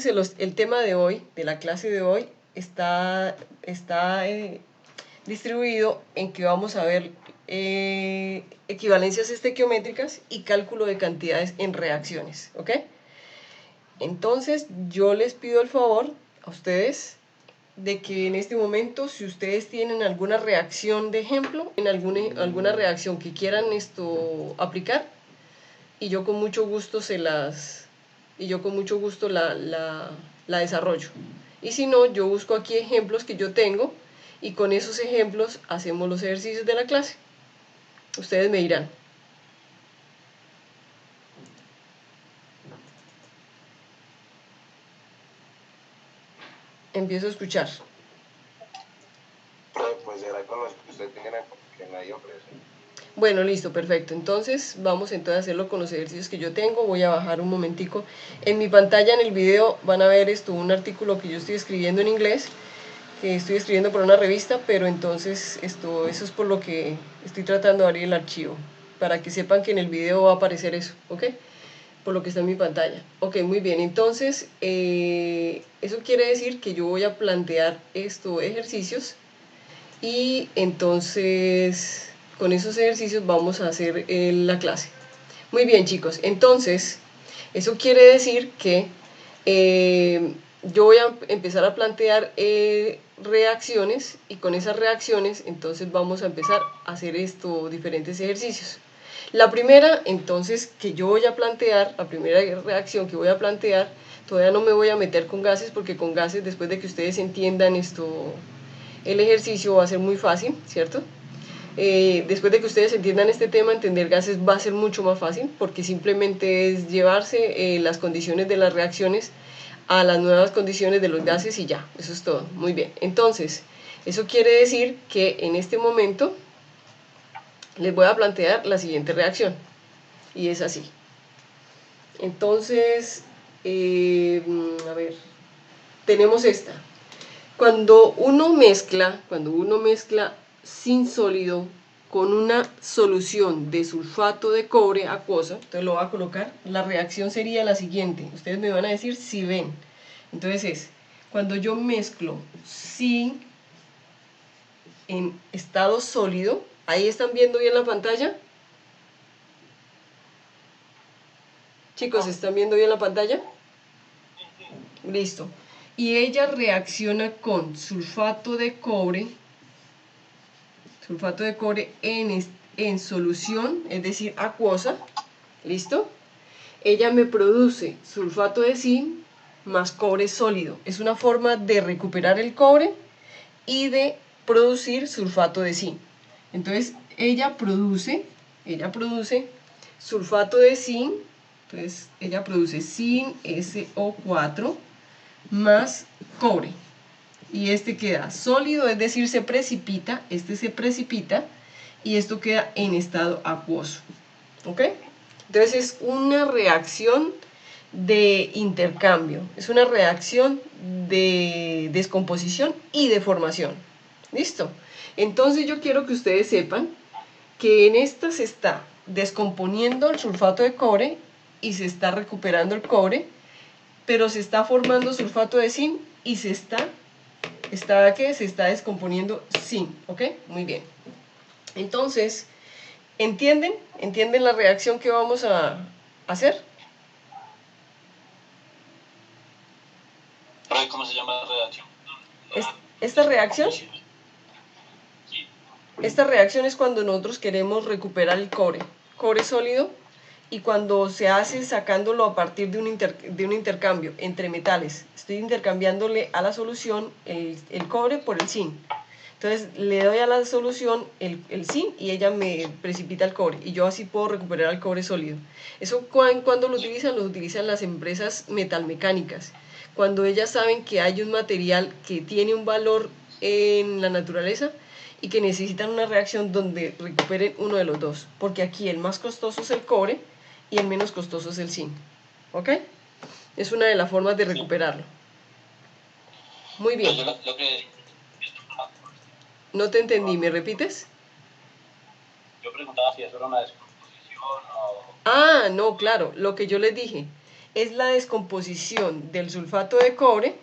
El tema de hoy, de la clase de hoy, está distribuido en que vamos a ver equivalencias estequiométricas y cálculo de cantidades en reacciones, ¿ok? Entonces yo les pido el favor a ustedes de que en este momento, si ustedes tienen alguna reacción de ejemplo, en alguna reacción que quieran aplicar, y yo con mucho gusto la desarrollo. Y si no, yo busco aquí ejemplos que yo tengo y con esos ejemplos hacemos los ejercicios de la clase. Ustedes me dirán. Empiezo a escuchar. Pues era con los que usted tenga que nadie ofrece. Bueno, listo, perfecto. Entonces vamos a hacerlo con los ejercicios que yo tengo. Voy a bajar un momentico. En mi pantalla, en el video, van a ver un artículo que yo estoy escribiendo en inglés, que estoy escribiendo por una revista, pero entonces eso es por lo que estoy tratando de abrir el archivo, para que sepan que en el video va a aparecer eso, ¿ok? Por lo que está en mi pantalla. Ok, muy bien, entonces eso quiere decir que yo voy a plantear estos ejercicios y entonces con esos ejercicios vamos a hacer la clase. Muy bien, chicos, entonces eso quiere decir que yo voy a empezar a plantear reacciones y con esas reacciones entonces vamos a empezar a hacer diferentes ejercicios. La primera entonces que yo voy a plantear, la primera reacción que voy a plantear, todavía no me voy a meter con gases porque con gases después de que ustedes entiendan el ejercicio va a ser muy fácil, ¿cierto? Después de que ustedes entiendan este tema, entender gases va a ser mucho más fácil porque simplemente es llevarse las condiciones de las reacciones a las nuevas condiciones de los gases y ya, eso es todo. Muy bien, entonces, eso quiere decir que en este momento les voy a plantear la siguiente reacción y es así. Entonces, a ver, tenemos esta. Cuando uno mezcla sin sólido con una solución de sulfato de cobre acuosa, entonces lo voy a colocar, la reacción sería la siguiente. Ustedes me van a decir si ven. Entonces cuando yo mezclo zinc en estado sólido, ¿ahí están viendo bien la pantalla? Chicos, ¿están viendo bien la pantalla? Listo. Y ella reacciona con sulfato de cobre en solución, es decir, acuosa, ¿listo? Ella me produce sulfato de zinc más cobre sólido. Es una forma de recuperar el cobre y de producir sulfato de zinc. Entonces, ella produce sulfato de zinc, entonces ella produce zinc SO4 más cobre. Y este queda sólido, es decir, se precipita, se precipita y esto queda en estado acuoso. ¿Ok? Entonces es una reacción de intercambio, es una reacción de descomposición y de formación. ¿Listo? Entonces yo quiero que ustedes sepan que en esta se está descomponiendo el sulfato de cobre y se está recuperando el cobre, pero se está formando sulfato de zinc y se está descomponiendo zinc, ¿ok? Muy bien. Entonces, ¿entienden? ¿Entienden la reacción que vamos a hacer? ¿Cómo se llama la reacción? Esta reacción es cuando nosotros queremos recuperar el cobre sólido, y cuando se hace sacándolo a partir de un intercambio entre metales. Estoy intercambiándole a la solución el cobre por el zinc. Entonces le doy a la solución el zinc y ella me precipita el cobre y yo así puedo recuperar el cobre sólido. Eso cuando lo utilizan las empresas metalmecánicas. Cuando ellas saben que hay un material que tiene un valor en la naturaleza y que necesitan una reacción donde recuperen uno de los dos. Porque aquí el más costoso es el cobre y el menos costoso es el zinc. ¿Ok? Es una de las formas de recuperarlo. Muy bien. No te entendí, ¿me repites? Yo preguntaba si eso era una descomposición o... Ah, no, claro, lo que yo les dije. es la descomposición del sulfato de cobre,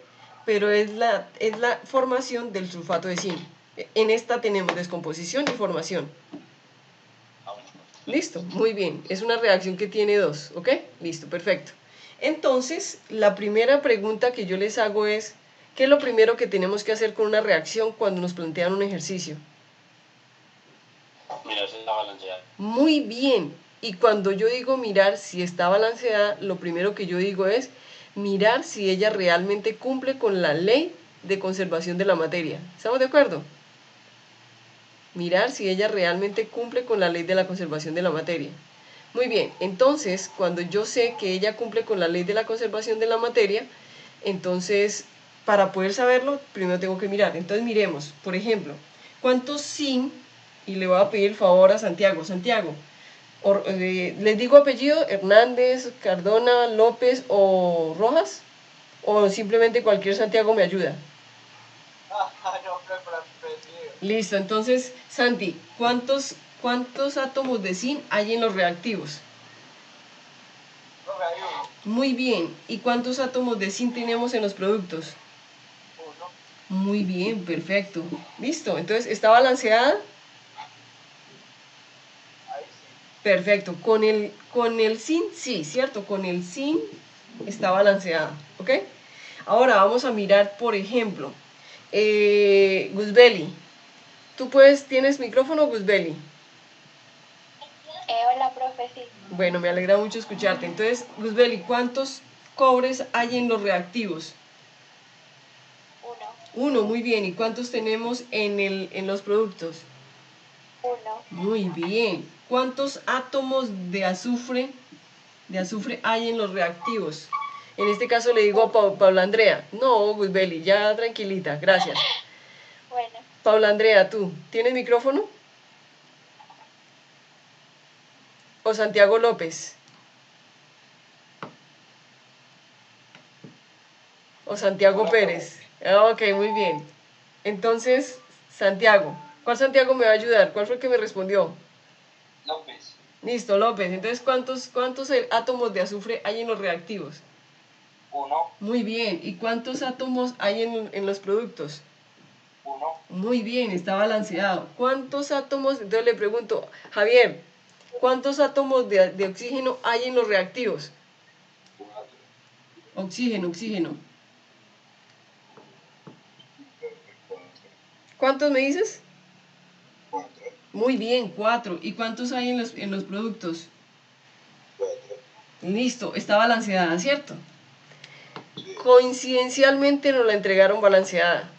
pero es la formación del sulfato de zinc. En esta tenemos descomposición y formación. Listo, muy bien. Es una reacción que tiene dos, ¿ok? Listo, perfecto. Entonces, la primera pregunta que yo les hago es, ¿qué es lo primero que tenemos que hacer con una reacción cuando nos plantean un ejercicio? Mirar si está balanceada. Muy bien. Y cuando yo digo mirar si está balanceada, lo primero que yo digo es mirar si ella realmente cumple con la ley de conservación de la materia. ¿Estamos de acuerdo? Mirar si ella realmente cumple con la ley de la conservación de la materia. Muy bien, entonces cuando yo sé que ella cumple con la ley de la conservación de la materia, entonces para poder saberlo, primero tengo que mirar. Entonces miremos, por ejemplo, ¿cuántos zinc? Y le voy a pedir el favor a Santiago. Santiago, ¿les digo apellido? ¿Hernández, Cardona, López o Rojas? ¿O simplemente cualquier Santiago me ayuda? Listo, entonces, Santi, ¿cuántos átomos de zinc hay en los reactivos? Muy bien. ¿Y cuántos átomos de zinc tenemos en los productos? Muy bien, perfecto. Listo, entonces, ¿está balanceada? Perfecto. Con el zinc, sí, ¿cierto? Con el zinc está balanceada, ¿ok? Ahora vamos a mirar, por ejemplo, Guzbeli. ¿Tienes micrófono, Guzbeli? Hola, profe, sí. Bueno, me alegra mucho escucharte. Entonces, Guzbeli, ¿cuántos cobres hay en los reactivos? Uno, muy bien. ¿Y cuántos tenemos en los productos? Uno. Muy bien. ¿Cuántos átomos de azufre hay en los reactivos? En este caso le digo a Paula Andrea. No, Guzbeli, ya tranquilita, gracias. Bueno. Paula Andrea, ¿tú tienes micrófono? ¿O Santiago López? ¿O Santiago Pérez? Ok, muy bien. Entonces, Santiago. ¿Cuál Santiago me va a ayudar? ¿Cuál fue el que me respondió? López. Listo, López. Entonces, ¿cuántos átomos de azufre hay en los reactivos? Uno. Muy bien. ¿Y cuántos átomos hay en los productos? Uno. Muy bien, está balanceado. ¿Cuántos átomos? Entonces le pregunto, Javier, ¿cuántos átomos de oxígeno hay en los reactivos? Cuatro. Oxígeno. ¿Cuántos me dices? Cuatro. Muy bien, 4. ¿Y cuántos hay en los productos? Cuatro. Listo, está balanceada, ¿cierto? Coincidencialmente nos la entregaron balanceada.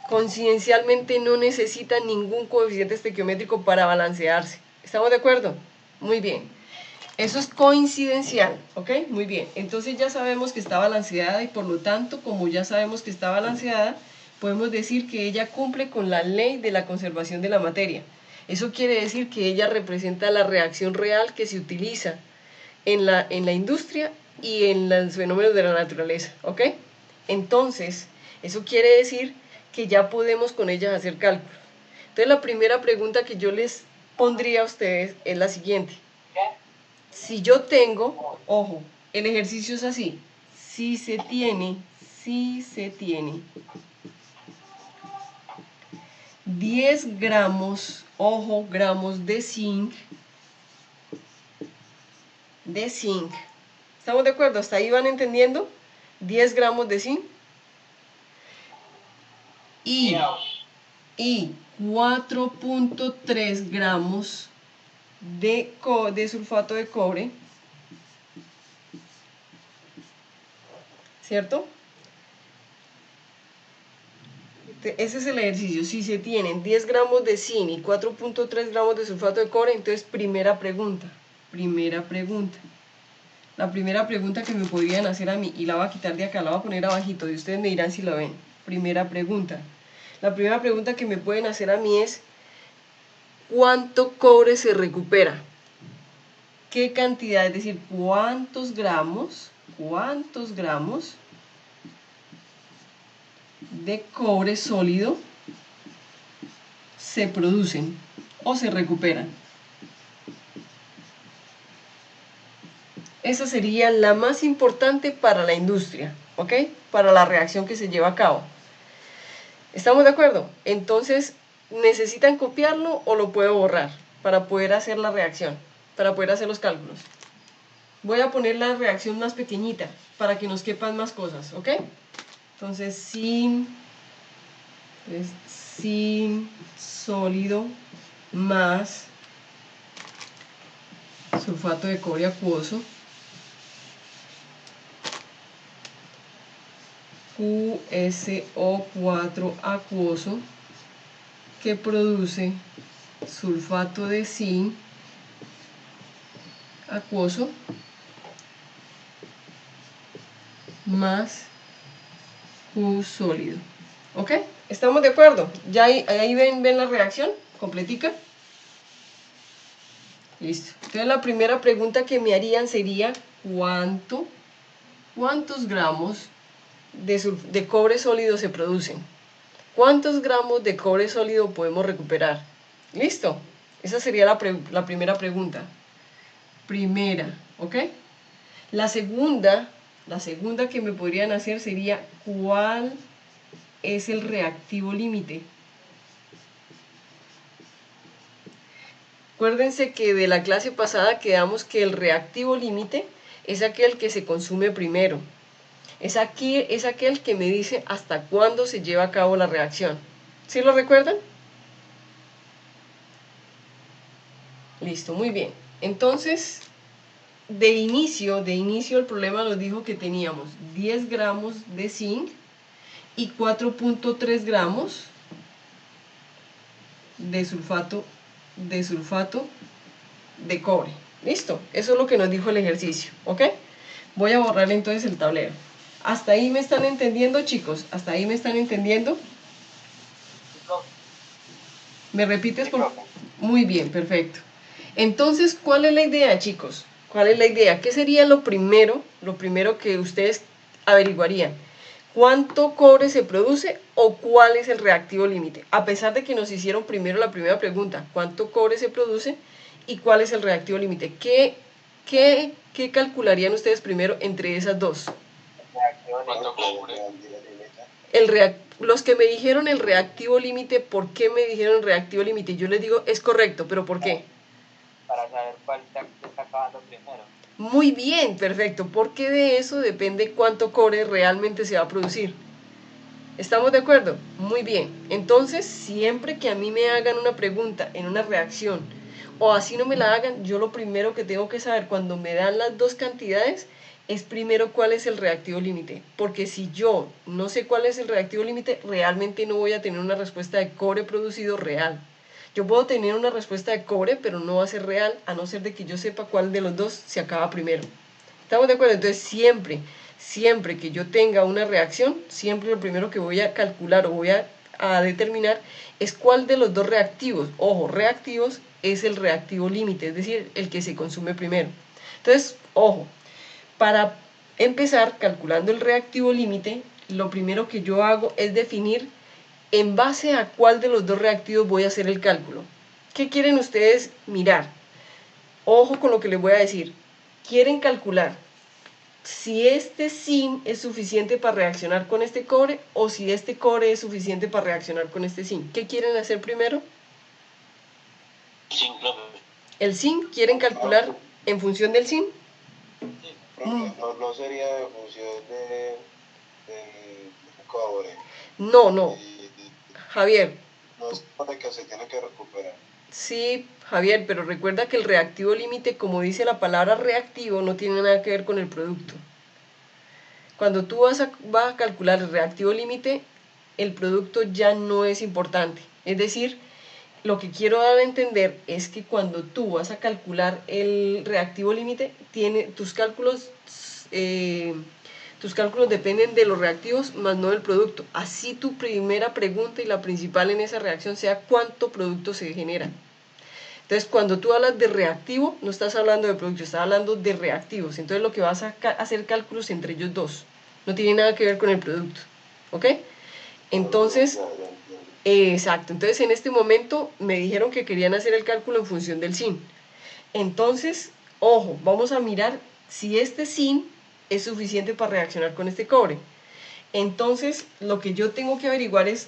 Coincidencialmente no necesita ningún coeficiente estequiométrico para balancearse. ¿Estamos de acuerdo? Muy bien. Eso es coincidencial, ¿ok? Muy bien. Entonces ya sabemos que está balanceada y por lo tanto, como ya sabemos que está balanceada, podemos decir que ella cumple con la ley de la conservación de la materia. Eso quiere decir que ella representa la reacción real que se utiliza en la industria y en los fenómenos de la naturaleza, ¿ok? Entonces, eso quiere decir que ya podemos con ellas hacer cálculos. Entonces, la primera pregunta que yo les pondría a ustedes es la siguiente. Si yo tengo, ojo, el ejercicio es así, si se tiene 10 gramos, ojo, gramos de zinc, ¿estamos de acuerdo? ¿Hasta ahí van entendiendo? 10 gramos de zinc y 4.3 gramos de sulfato de cobre, ¿cierto? Ese es el ejercicio. Si se tienen 10 gramos de zinc y 4.3 gramos de sulfato de cobre, entonces primera pregunta. La primera pregunta que me podrían hacer a mí, y la voy a quitar de acá, la voy a poner abajito, y ustedes me dirán si la ven. Primera pregunta. La primera pregunta que me pueden hacer a mí es, ¿cuánto cobre se recupera? ¿Qué cantidad? Es decir, ¿cuántos gramos de cobre sólido se producen o se recuperan? esa sería la más importante para la industria, ¿ok? Para la reacción que se lleva a cabo. ¿Estamos de acuerdo? Entonces, ¿necesitan copiarlo o lo puedo borrar para poder hacer la reacción, para poder hacer los cálculos? Voy a poner la reacción más pequeñita para que nos quepan más cosas, ¿ok? Entonces, sin sólido más sulfato de cobre acuoso, QSO4 acuoso, que produce sulfato de zinc acuoso más Q sólido. ¿Ok? ¿Estamos de acuerdo? ¿Ya ahí ven la reacción completica? Listo. Entonces la primera pregunta que me harían sería ¿cuántos gramos de cobre sólido se producen? ¿Cuántos gramos de cobre sólido podemos recuperar? ¿Listo? Esa sería la primera pregunta. Primera, ¿ok? La segunda que me podrían hacer sería ¿cuál es el reactivo límite? Acuérdense que de la clase pasada quedamos que el reactivo límite es aquel que se consume primero. Es aquel que me dice hasta cuándo se lleva a cabo la reacción. ¿Sí lo recuerdan? Listo, muy bien. Entonces, de inicio el problema nos dijo que teníamos 10 gramos de zinc y 4.3 gramos de sulfato de cobre. Listo, eso es lo que nos dijo el ejercicio, ¿ok? Voy a borrar entonces el tablero. ¿Hasta ahí me están entendiendo, chicos? ¿Hasta ahí me están entendiendo? ¿Me repites? Muy bien, perfecto. Entonces, ¿cuál es la idea, chicos? ¿Cuál es la idea? ¿Qué sería lo primero que ustedes averiguarían? ¿Cuánto cobre se produce o cuál es el reactivo límite? A pesar de que nos hicieron primero la primera pregunta, ¿cuánto cobre se produce y cuál es el reactivo límite? ¿Qué calcularían ustedes primero entre esas dos? ¿Cuánto cobre? Los que me dijeron el reactivo límite, ¿por qué me dijeron el reactivo límite? Yo les digo, es correcto, pero ¿por qué? Para saber cuál se está acabando primero. Muy bien, perfecto, porque de eso depende cuánto cobre realmente se va a producir. ¿Estamos de acuerdo? Muy bien. Entonces, siempre que a mí me hagan una pregunta en una reacción, o así no me la hagan, yo lo primero que tengo que saber cuando me dan las dos cantidades es primero cuál es el reactivo límite. Porque si yo no sé cuál es el reactivo límite, realmente no voy a tener una respuesta de cobre producido real. Yo puedo tener una respuesta de cobre, pero no va a ser real, a no ser de que yo sepa cuál de los dos se acaba primero. ¿Estamos de acuerdo? Entonces siempre que yo tenga una reacción, siempre lo primero que voy a calcular o voy a determinar es cuál de los dos reactivos, ojo, reactivos, es el reactivo límite, es decir, el que se consume primero. Entonces, ojo, para empezar calculando el reactivo límite, lo primero que yo hago es definir en base a cuál de los dos reactivos voy a hacer el cálculo. ¿Qué quieren ustedes mirar? Ojo con lo que les voy a decir. Quieren calcular si este zinc es suficiente para reaccionar con este cobre o si este cobre es suficiente para reaccionar con este zinc. ¿Qué quieren hacer primero? Zinc, ¿El zinc quieren calcular en función del zinc? no sería en función del cobre. No. Javier. No es para que se tiene que recuperar. Sí, Javier, pero recuerda que el reactivo límite, como dice la palabra reactivo, no tiene nada que ver con el producto. Cuando tú vas a calcular el reactivo límite, el producto ya no es importante. Es decir, lo que quiero dar a entender es que cuando tú vas a calcular el reactivo límite, tus cálculos dependen de los reactivos más no del producto. Así tu primera pregunta y la principal en esa reacción sea cuánto producto se genera. Entonces, cuando tú hablas de reactivo, no estás hablando de producto, estás hablando de reactivos. Entonces, lo que vas a hacer cálculos entre ellos dos. No tiene nada que ver con el producto. ¿Ok? Entonces, exacto. Entonces, en este momento me dijeron que querían hacer el cálculo en función del zinc. Entonces, ojo, vamos a mirar si este zinc es suficiente para reaccionar con este cobre. Entonces, lo que yo tengo que averiguar es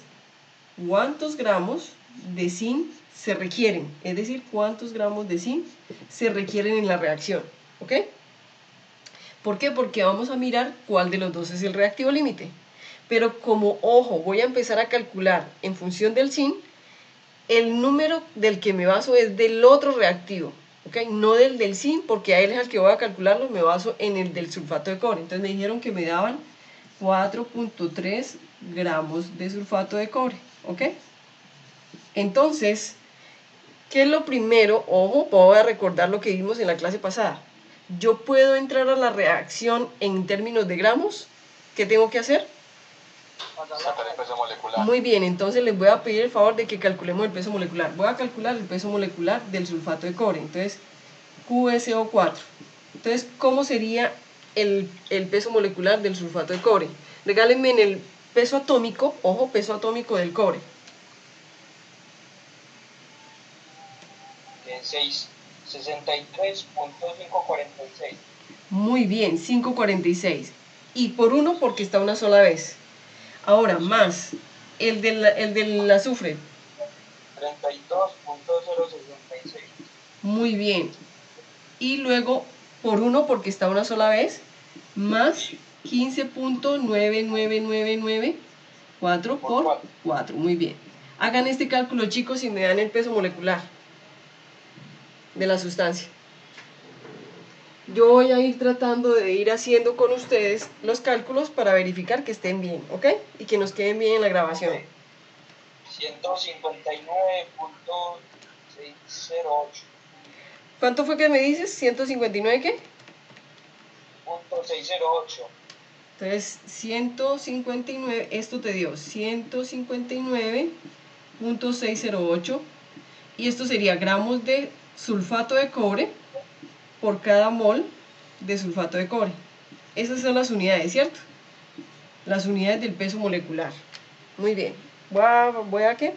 cuántos gramos de zinc se requieren, es decir, cuántos gramos de zinc se requieren en la reacción, ¿ok? ¿Por qué? Porque vamos a mirar cuál de los dos es el reactivo límite. Pero como, ojo, voy a empezar a calcular en función del zinc, el número del que me baso es del otro reactivo, ¿ok? No del zinc, porque a él es al que voy a calcularlo, me baso en el del sulfato de cobre. Entonces me dijeron que me daban 4.3 gramos de sulfato de cobre, ¿ok? Entonces, ¿qué es lo primero? Ojo, voy a recordar lo que vimos en la clase pasada. Yo puedo entrar a la reacción en términos de gramos. ¿Qué tengo que hacer? Sacar el peso molecular. Muy bien, entonces les voy a pedir el favor de que calculemos el peso molecular. Voy a calcular el peso molecular del sulfato de cobre. Entonces, QSO4. Entonces, ¿cómo sería el peso molecular del sulfato de cobre? Regálenme en el peso atómico, ojo, peso atómico del cobre. 63.546. Muy bien, 546. Y por 1 porque está una sola vez. Ahora, más el del azufre. 32.066. Muy bien. Y luego por 1 porque está una sola vez, más 15.9999, 4 por 4. Muy bien. Hagan este cálculo, chicos, y me dan el peso molecular de la sustancia. Yo voy a ir tratando de ir haciendo con ustedes los cálculos para verificar que estén bien, ¿ok? Y que nos queden bien en la grabación. 159.608. ¿Cuánto fue que me dices? ¿159 qué? .608. Entonces, 159, esto te dio 159.608, y esto sería gramos de sulfato de cobre por cada mol de sulfato de cobre. Esas son las unidades, ¿cierto? Las unidades del peso molecular. Muy bien. Voy a ¿qué?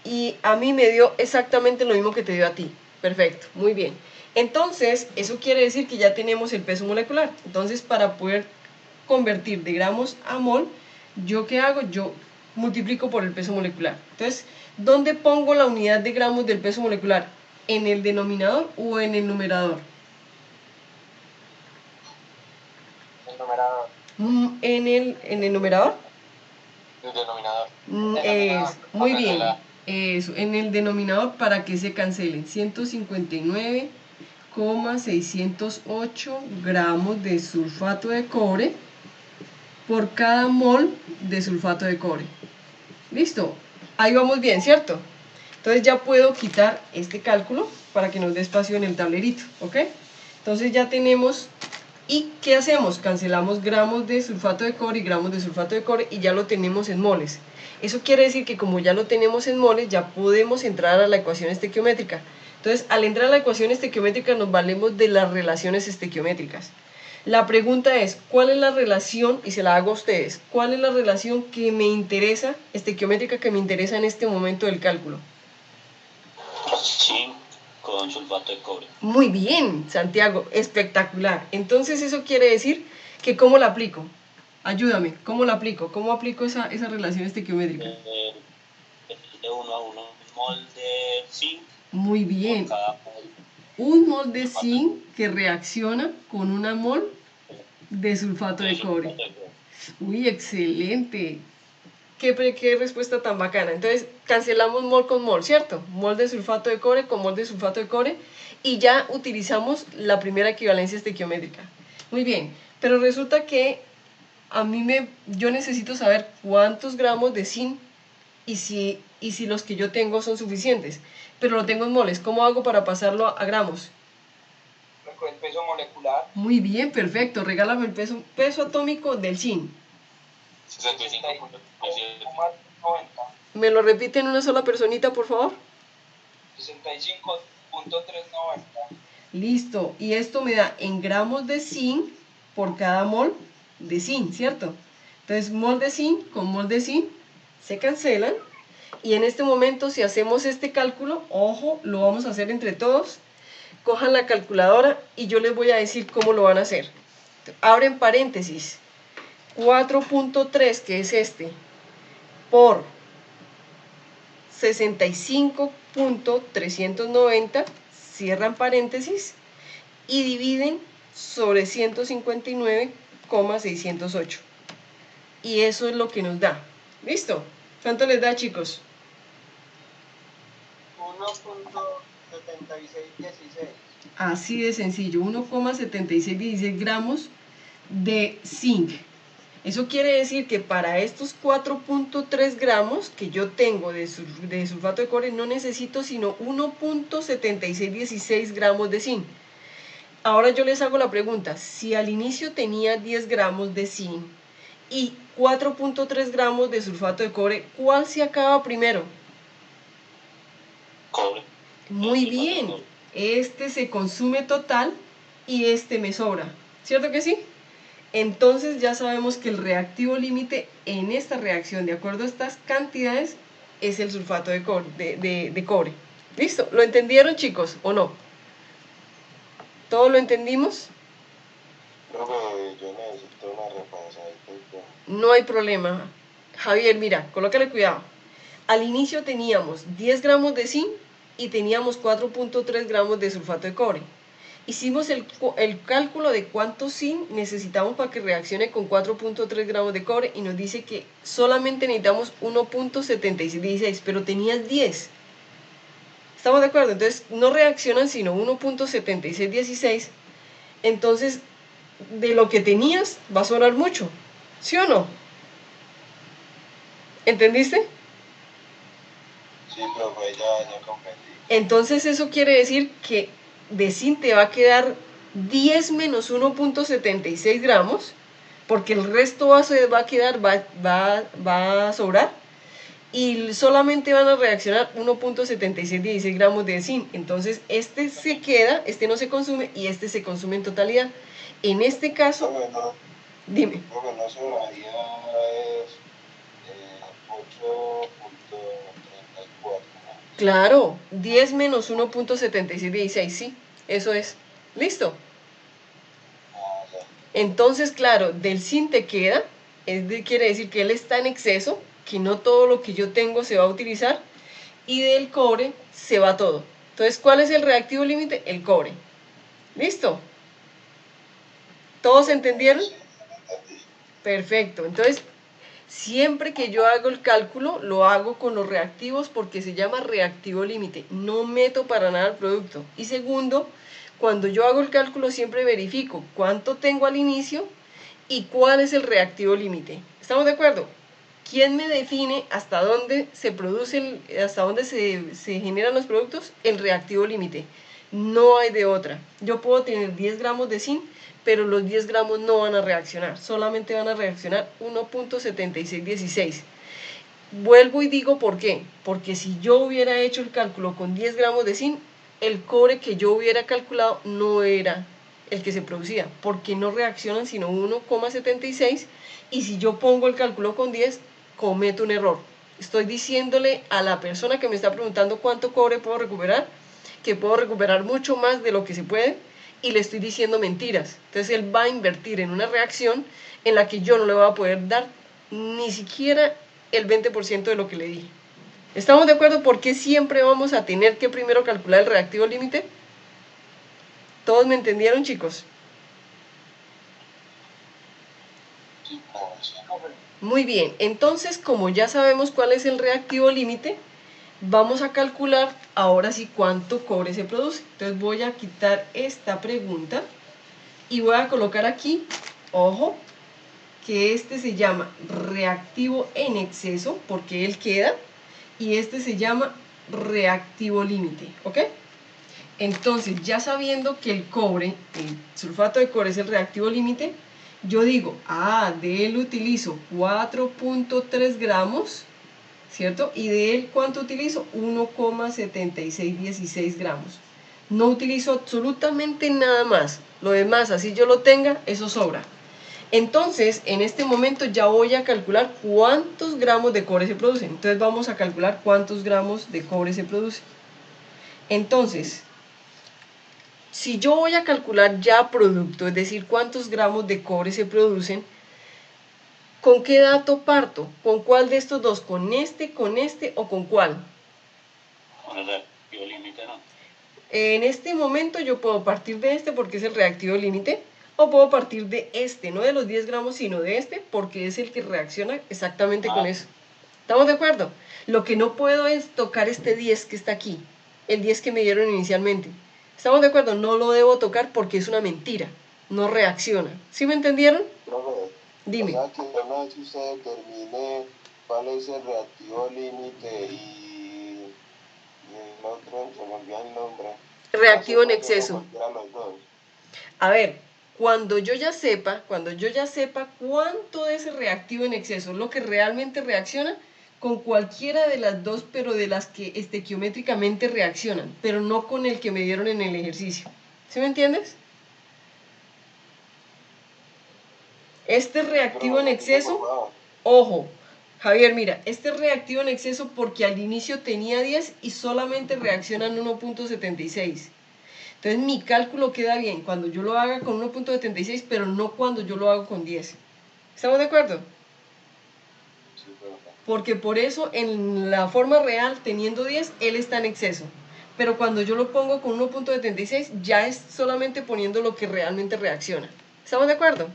Y a mí me dio exactamente lo mismo que te dio a ti. Perfecto, muy bien. Entonces, eso quiere decir que ya tenemos el peso molecular. Entonces, para poder convertir de gramos a mol, ¿yo qué hago? Yo multiplico por el peso molecular. Entonces, ¿dónde pongo la unidad de gramos del peso molecular? ¿En el denominador o en el numerador? El numerador. ¿En el numerador? El denominador. Muy bien. Eso, en el denominador para que se cancelen 159,608 gramos de sulfato de cobre por cada mol de sulfato de cobre. Listo, ahí vamos bien, ¿cierto? Entonces ya puedo quitar este cálculo para que nos dé espacio en el tablerito, ¿ok? Entonces ya tenemos. ¿Y qué hacemos? Cancelamos gramos de sulfato de cobre y gramos de sulfato de cobre y ya lo tenemos en moles. Eso quiere decir que como ya lo tenemos en moles, ya podemos entrar a la ecuación estequiométrica. Entonces, al entrar a la ecuación estequiométrica nos valemos de las relaciones estequiométricas. La pregunta es, ¿cuál es la relación? Y se la hago a ustedes. ¿Cuál es la relación que me interesa, estequiométrica, que me interesa en este momento del cálculo? Zinc con sulfato de cobre. Muy bien, Santiago, espectacular. Entonces eso quiere decir que ¿cómo la aplico? Ayúdame, ¿cómo la aplico? ¿Cómo aplico esa relación estequiométrica? De 1 a 1, un mol de zinc. Muy bien. Por cada mol. Un mol de zinc que reacciona con una mol de sulfato de cobre. Uy, excelente. ¿Qué respuesta tan bacana? Entonces, cancelamos mol con mol, ¿cierto? Mol de sulfato de cobre con mol de sulfato de cobre, y ya utilizamos la primera equivalencia estequiométrica. Muy bien, pero resulta que yo necesito saber cuántos gramos de zinc y si los que yo tengo son suficientes, pero lo tengo en moles. ¿Cómo hago para pasarlo a gramos? Con el peso molecular. Muy bien, perfecto. Regálame el peso atómico del zinc. 65.90. ¿Me lo repite en una sola personita, por favor? 65.390. Listo. Y esto me da en gramos de zinc por cada mol de zinc, ¿cierto? Entonces, mol de zinc con mol de zinc se cancelan. Y en este momento, si hacemos este cálculo, ojo, lo vamos a hacer entre todos. Cojan la calculadora y yo les voy a decir cómo lo van a hacer. Abren paréntesis. 4.3, que es este, por 65.390, cierran paréntesis y dividen sobre 159,608. Y eso es lo que nos da. ¿Listo? ¿Cuánto les da, chicos? 1.7616. Así de sencillo, 1,7616 gramos de zinc. Eso quiere decir que para estos 4.3 gramos que yo tengo de sulfato de cobre no necesito sino 1.7616 gramos de zinc. Ahora yo les hago la pregunta, si al inicio tenía 10 gramos de zinc y 4.3 gramos de sulfato de cobre, ¿cuál se acaba primero? Cobre. Muy bien, este se consume total y este me sobra, ¿cierto que sí? Entonces ya sabemos que el reactivo límite en esta reacción, de acuerdo a estas cantidades, es el sulfato de cobre. ¿Listo? ¿Lo entendieron, chicos, o no? ¿Todo lo entendimos? Profe, yo necesito una repasadita. No hay problema. Javier, mira, colócale cuidado. Al inicio teníamos 10 gramos de zinc y teníamos 4.3 gramos de sulfato de cobre. Hicimos el cálculo de cuánto zinc necesitamos para que reaccione con 4.3 gramos de cobre y nos dice que solamente necesitamos 1.7616, pero tenías 10. ¿Estamos de acuerdo? Entonces no reaccionan sino 1.7616. Entonces, de lo que tenías va a sobrar mucho. ¿Sí o no? ¿Entendiste? Sí, profe, ya comprendí. Entonces eso quiere decir que de zinc te va a quedar 10 menos 1.76 gramos, porque el resto va a quedar, va a sobrar, y solamente van a reaccionar 1.7616 gramos de zinc. Entonces este se queda, este no se consume y este se consume en totalidad. En este caso, dime. Profe, no sobraría es 8.34. Claro, 10 menos 1.7616, sí, eso es. ¿Listo? Entonces, claro, del zinc te queda, quiere decir que él está en exceso, que no todo lo que yo tengo se va a utilizar, y del cobre se va todo. Entonces, ¿cuál es el reactivo límite? El cobre. ¿Listo? ¿Todos entendieron? Perfecto. Entonces, siempre que yo hago el cálculo, lo hago con los reactivos porque se llama reactivo límite. No meto para nada el producto. Y segundo, cuando yo hago el cálculo siempre verifico cuánto tengo al inicio y cuál es el reactivo límite. ¿Estamos de acuerdo? ¿Quién me define hasta dónde se producen, hasta dónde se generan los productos? El reactivo límite. No hay de otra. Yo puedo tener 10 gramos de zinc, pero los 10 gramos no van a reaccionar. Solamente van a reaccionar 1.7616. Vuelvo y digo por qué. Porque si yo hubiera hecho el cálculo con 10 gramos de zinc, el cobre que yo hubiera calculado no era el que se producía, porque no reaccionan sino 1,76, y si yo pongo el cálculo con 10, cometo un error. Estoy diciéndole a la persona que me está preguntando cuánto cobre puedo recuperar, que puedo recuperar mucho más de lo que se puede, y le estoy diciendo mentiras. Entonces él va a invertir en una reacción en la que yo no le voy a poder dar ni siquiera el 20% de lo que le dije. ¿Estamos de acuerdo? ¿Por qué siempre vamos a tener que primero calcular el reactivo límite? ¿Todos me entendieron, chicos? Muy bien, entonces como ya sabemos cuál es el reactivo límite, vamos a calcular ahora sí cuánto cobre se produce. Entonces voy a quitar esta pregunta y voy a colocar aquí, ojo, que este se llama reactivo en exceso porque él queda, y este se llama reactivo límite, ¿ok? Entonces, ya sabiendo que el cobre, el sulfato de cobre es el reactivo límite, yo digo, de él utilizo 4.3 gramos, ¿cierto? Y de él, ¿cuánto utilizo? 1,7616 gramos. No utilizo absolutamente nada más. Lo demás, así yo lo tenga, eso sobra. Entonces, en este momento ya voy a calcular cuántos gramos de cobre se producen. Entonces vamos a calcular cuántos gramos de cobre se producen. Entonces, si yo voy a calcular ya producto, es decir, cuántos gramos de cobre se producen, ¿con qué dato parto? ¿Con cuál de estos dos? ¿Con este o con cuál? Con el reactivo límite, ¿no? En este momento yo puedo partir de este porque es el reactivo límite, o puedo partir de este, no de los 10 gramos, sino de este, porque es el que reacciona exactamente con eso. ¿Estamos de acuerdo? Lo que no puedo es tocar este 10 que está aquí, el 10 que me dieron inicialmente. ¿Estamos de acuerdo? No lo debo tocar porque es una mentira, no reacciona. ¿Sí me entendieron? Profe, Dime. o sea que una vez usted determine cuál es el reactivo límite y el otro, se me olvida el nombre. Reactivo en Ya se puede hacerlo exceso. cualquiera de los dos. A ver, cuando yo ya sepa cuánto de ese reactivo en exceso es lo que realmente reacciona, con cualquiera de las dos, pero de las que estequiométricamente reaccionan, pero no con el que me dieron en el ejercicio. ¿Sí me entiendes? Este reactivo en exceso, ojo, Javier, mira, este reactivo en exceso porque al inicio tenía 10 y solamente reaccionan 1.76. Entonces mi cálculo queda bien cuando yo lo haga con 1.76, pero no cuando yo lo hago con 10. ¿Estamos de acuerdo? Sí, profe. Porque por eso en la forma real, teniendo 10, él está en exceso. Pero cuando yo lo pongo con 1.76, ya es solamente poniendo lo que realmente reacciona. ¿Estamos de acuerdo?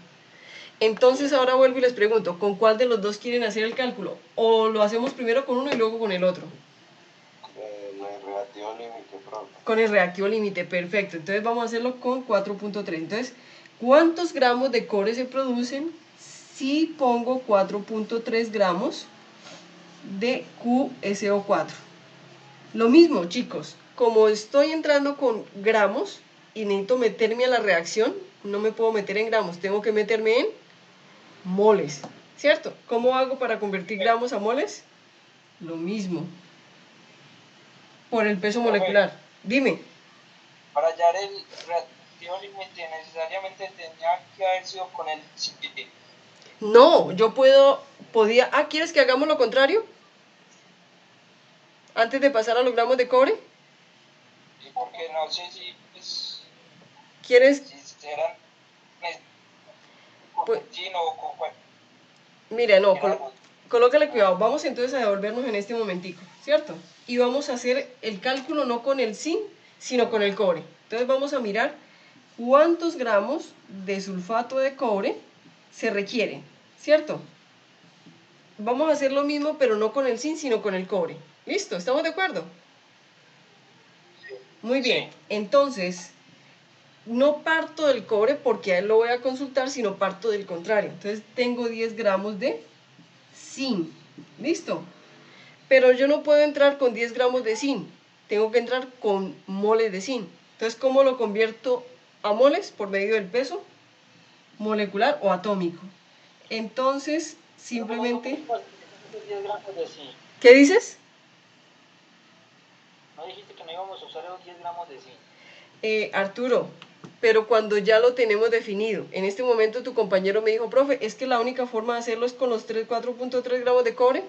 Entonces ahora vuelvo y les pregunto, ¿con cuál de los dos quieren hacer el cálculo? ¿O lo hacemos primero con uno y luego con el otro? El relativo límite, profe. Con el reactivo límite, perfecto. Entonces vamos a hacerlo con 4.3. Entonces, ¿cuántos gramos de cobre se producen si pongo 4.3 gramos de QSO4? Lo mismo, chicos, como estoy entrando con gramos y necesito meterme a la reacción, no me puedo meter en gramos, tengo que meterme en moles, ¿cierto? ¿Cómo hago para convertir gramos a moles? Lo mismo, por el peso molecular. Dime. Para hallar el reactivo límite necesariamente tenía que haber sido con el límite. No, yo podía... Ah, ¿quieres que hagamos lo contrario? Antes de pasar a los gramos de cobre. Y porque no sé si, pues, ¿Quieres? si eran Pues, chino o con cuál. mira, no, colócale cuidado. Vamos entonces a devolvernos en este momentico, ¿cierto? Y vamos a hacer el cálculo no con el zinc, sino con el cobre. Entonces vamos a mirar cuántos gramos de sulfato de cobre se requieren, ¿cierto? Vamos a hacer lo mismo, pero no con el zinc, sino con el cobre. ¿Listo? ¿Estamos de acuerdo? Muy bien. Entonces, no parto del cobre porque a él lo voy a consultar, sino parto del contrario. Entonces, tengo 10 gramos de zinc. ¿Listo? Pero yo no puedo entrar con 10 gramos de zinc. Tengo que entrar con moles de zinc. Entonces, ¿cómo lo convierto a moles? Por medio del peso molecular o atómico. Entonces, simplemente... 10 gramos de zinc. ¿Qué dices? ¿No dijiste que no íbamos a usar los 10 gramos de zinc? Arturo, pero cuando ya lo tenemos definido, en este momento tu compañero me dijo, profe, es que la única forma de hacerlo es con los 4.3 gramos de cobre.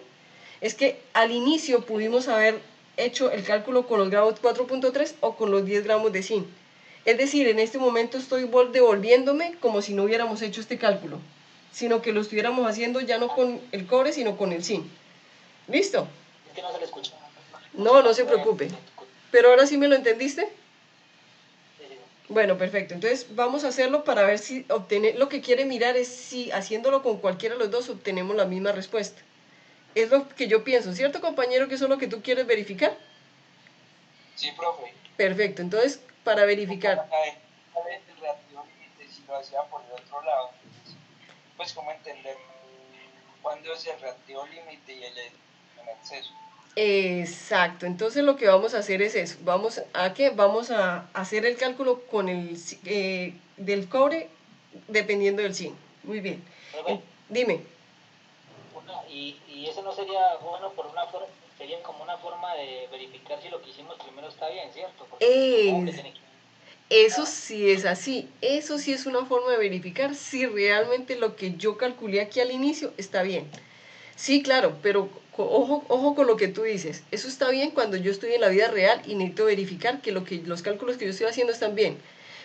Es que al inicio pudimos haber hecho el cálculo con los gramos 4.3 o con los 10 gramos de zinc. Es decir, en este momento estoy devolviéndome como si no hubiéramos hecho este cálculo, sino que lo estuviéramos haciendo ya no con el cobre, sino con el zinc. ¿Listo? Es que no se le escucha. No, no se preocupe. Pero ahora sí me lo entendiste. Bueno, perfecto. Entonces vamos a hacerlo para ver si obtener... Lo que quiere mirar es si haciéndolo con cualquiera de los dos obtenemos la misma respuesta. Es lo que yo pienso, ¿cierto, compañero? Que eso es lo que tú quieres verificar. Sí, profe. Perfecto. Entonces, para verificar... El reactivo límite si lo hacía por el otro lado. Pues, ¿cómo entender cuándo es el reactivo límite y el en exceso? Exacto, entonces lo que vamos a hacer es eso, vamos a ¿qué? Vamos a hacer el cálculo con el del cobre dependiendo del zinc. Muy bien. Dime. Y eso no sería bueno por una forma, sería como una forma de verificar si lo que hicimos primero está bien, ¿cierto? Porque supongo que tiene que... Eso sí es así, eso sí es una forma de verificar si realmente lo que yo calculé aquí al inicio está bien. Sí, claro, pero ojo con lo que tú dices. Eso está bien cuando yo estoy en la vida real y necesito verificar que los cálculos que yo estoy haciendo están bien.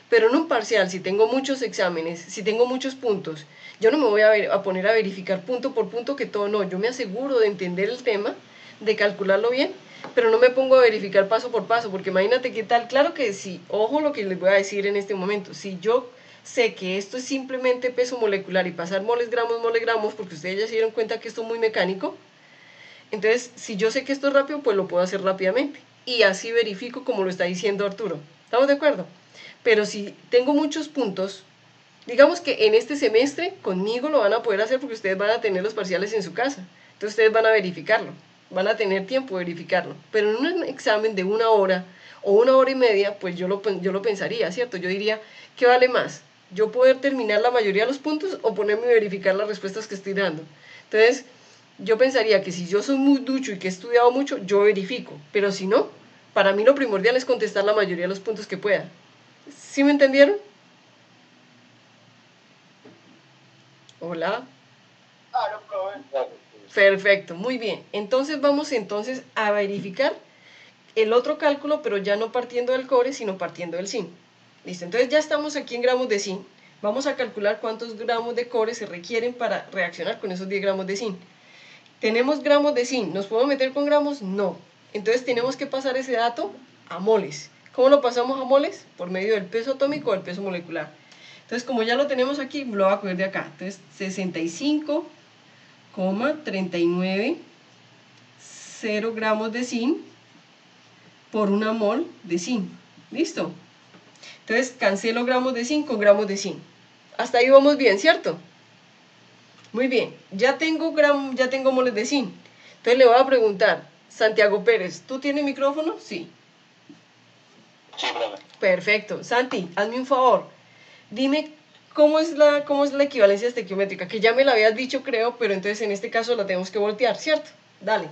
Pero en un parcial, si tengo muchos exámenes, si tengo muchos puntos, yo no me voy a poner a verificar punto por punto que todo no. Yo me aseguro de entender el tema, de calcularlo bien, pero no me pongo a verificar paso por paso, porque imagínate qué tal. Claro que sí, ojo lo que les voy a decir en este momento. Si yo sé que esto es simplemente peso molecular y pasar moles, gramos, porque ustedes ya se dieron cuenta que esto es muy mecánico, entonces si yo sé que esto es rápido, pues lo puedo hacer rápidamente. Y así verifico como lo está diciendo Arturo. ¿Estamos de acuerdo? Pero si tengo muchos puntos, digamos que en este semestre conmigo lo van a poder hacer porque ustedes van a tener los parciales en su casa. Entonces ustedes van a verificarlo, van a tener tiempo de verificarlo. Pero en un examen de 1 hora o 1 hora y media, pues yo lo pensaría, ¿cierto? Yo diría, ¿qué vale más? ¿Yo poder terminar la mayoría de los puntos o ponerme a verificar las respuestas que estoy dando? Entonces, yo pensaría que si yo soy muy ducho y que he estudiado mucho, yo verifico. Pero si no, para mí lo primordial es contestar la mayoría de los puntos que pueda. ¿Sí me entendieron? Hola. Claro, profe. Perfecto, muy bien. Entonces vamos a verificar el otro cálculo, pero ya no partiendo del cobre, sino partiendo del zinc. Listo, entonces ya estamos aquí en gramos de zinc. Vamos a calcular cuántos gramos de cobre se requieren para reaccionar con esos 10 gramos de zinc. Tenemos gramos de zinc, ¿nos podemos meter con gramos? No. Entonces tenemos que pasar ese dato a moles. ¿Cómo lo pasamos a moles? Por medio del peso atómico o del peso molecular. Entonces, como ya lo tenemos aquí, lo voy a coger de acá. Entonces, 65,39 0 gramos de zinc por 1 mol de zinc. ¿Listo? Entonces, cancelo gramos de zinc con gramos de zinc. Hasta ahí vamos bien, ¿cierto? Muy bien, ya tengo moles de zinc. Entonces le voy a preguntar, Santiago Pérez, ¿tú tienes micrófono? Sí. Sí, profe. Perfecto. Santi, hazme un favor. Dime cómo es la equivalencia estequiométrica, que ya me la habías dicho, creo, pero entonces en este caso la tenemos que voltear, ¿cierto? Dale.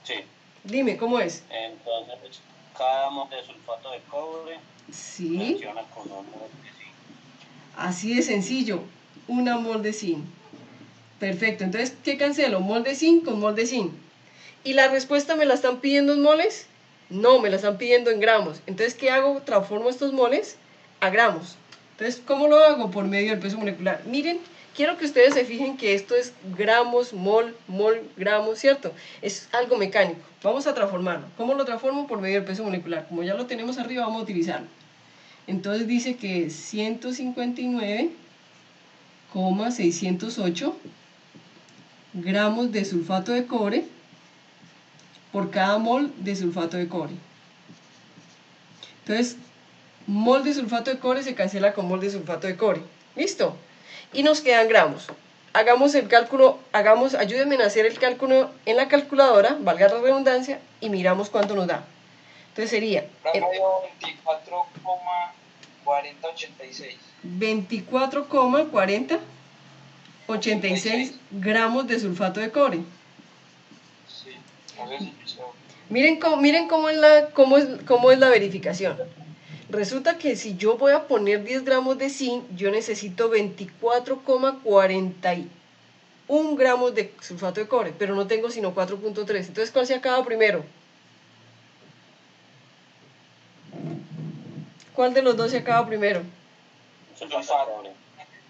Sí. Dime, ¿cómo es? Entonces, cada mol de sulfato de cobre Sí. reacciona con un mol de zinc. Así de sencillo. 1 mol de zinc. Perfecto. Entonces, ¿qué cancelo? Mol de zinc con mol de zinc. ¿Y la respuesta me la están pidiendo en moles? No, me la están pidiendo en gramos. Entonces, ¿qué hago? Transformo estos moles a gramos. Entonces, ¿cómo lo hago? Por medio del peso molecular. Miren, quiero que ustedes se fijen que esto es gramos, mol, gramos, ¿cierto? Es algo mecánico. Vamos a transformarlo. ¿Cómo lo transformo? Por medio del peso molecular. Como ya lo tenemos arriba, vamos a utilizarlo. Entonces dice que 159,608 gramos de sulfato de cobre por cada mol de sulfato de cobre. Entonces, mol de sulfato de cobre se cancela con mol de sulfato de cobre. ¿Listo? Y nos quedan gramos. Hagamos el cálculo, ayúdenme a hacer el cálculo en la calculadora, valga la redundancia, y miramos cuánto nos da. Entonces sería... Promedio 24,4086. 24,4086 gramos de sulfato de cobre. Sí, no sé si Miren cómo es la verificación. Resulta que si yo voy a poner 10 gramos de zinc, yo necesito 24,41 gramos de sulfato de cobre, pero no tengo sino 4,3. Entonces, ¿cuál se acaba primero? ¿Cuál de los dos se acaba primero? Sulfato de cobre.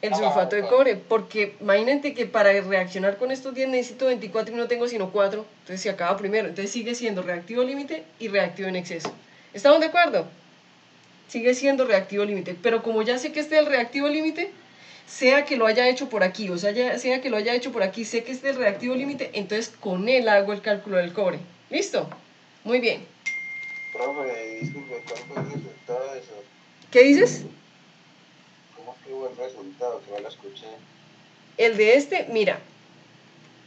El sulfato de cobre, porque imagínate que para reaccionar con estos 10 necesito 24 y no tengo sino 4, entonces se acaba primero. Entonces sigue siendo reactivo límite y reactivo en exceso. ¿Estamos de acuerdo? Sigue siendo reactivo límite, pero como ya sé que este es el reactivo límite, sea que lo haya hecho por aquí, o sea que lo haya hecho por aquí, sé que este es el reactivo límite, entonces con él hago el cálculo del cobre. ¿Listo? Muy bien. Profe, disculpe, ¿cuál fue el resultado de eso? ¿Qué dices? ¿Cómo que hubo el resultado? Que no lo escuché. El de este, mira,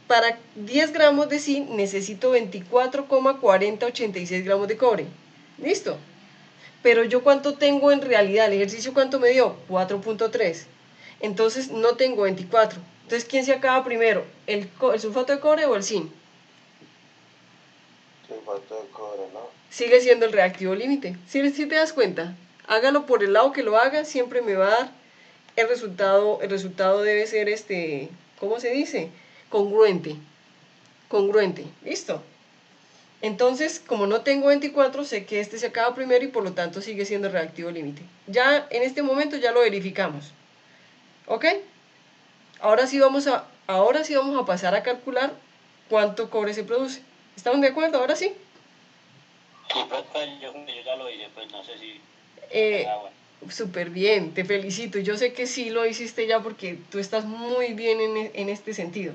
para 10 gramos de zinc necesito 24,4086 gramos de cobre. ¿Listo? Pero yo ¿cuánto tengo en realidad? ¿El ejercicio cuánto me dio? 4,3. Entonces no tengo 24. Entonces, ¿quién se acaba primero? ¿El sulfato de cobre o el zinc? Sulfato de cobre, ¿no? Sigue siendo el reactivo límite. ¿Sí te das cuenta? hágalo por el lado que lo haga, siempre me va a dar el resultado debe ser ¿cómo se dice? Congruente, ¿listo? Entonces, como no tengo 24, sé que este se acaba primero y por lo tanto sigue siendo el reactivo límite. Ya en este momento ya lo verificamos, ¿ok? Ahora sí vamos a pasar a calcular cuánto cobre se produce. ¿Estamos de acuerdo? Ahora sí. Sí, pues, yo ya lo hice, pues no sé si... bueno. Súper bien, te felicito. Yo sé que sí lo hiciste ya porque tú estás muy bien en este sentido.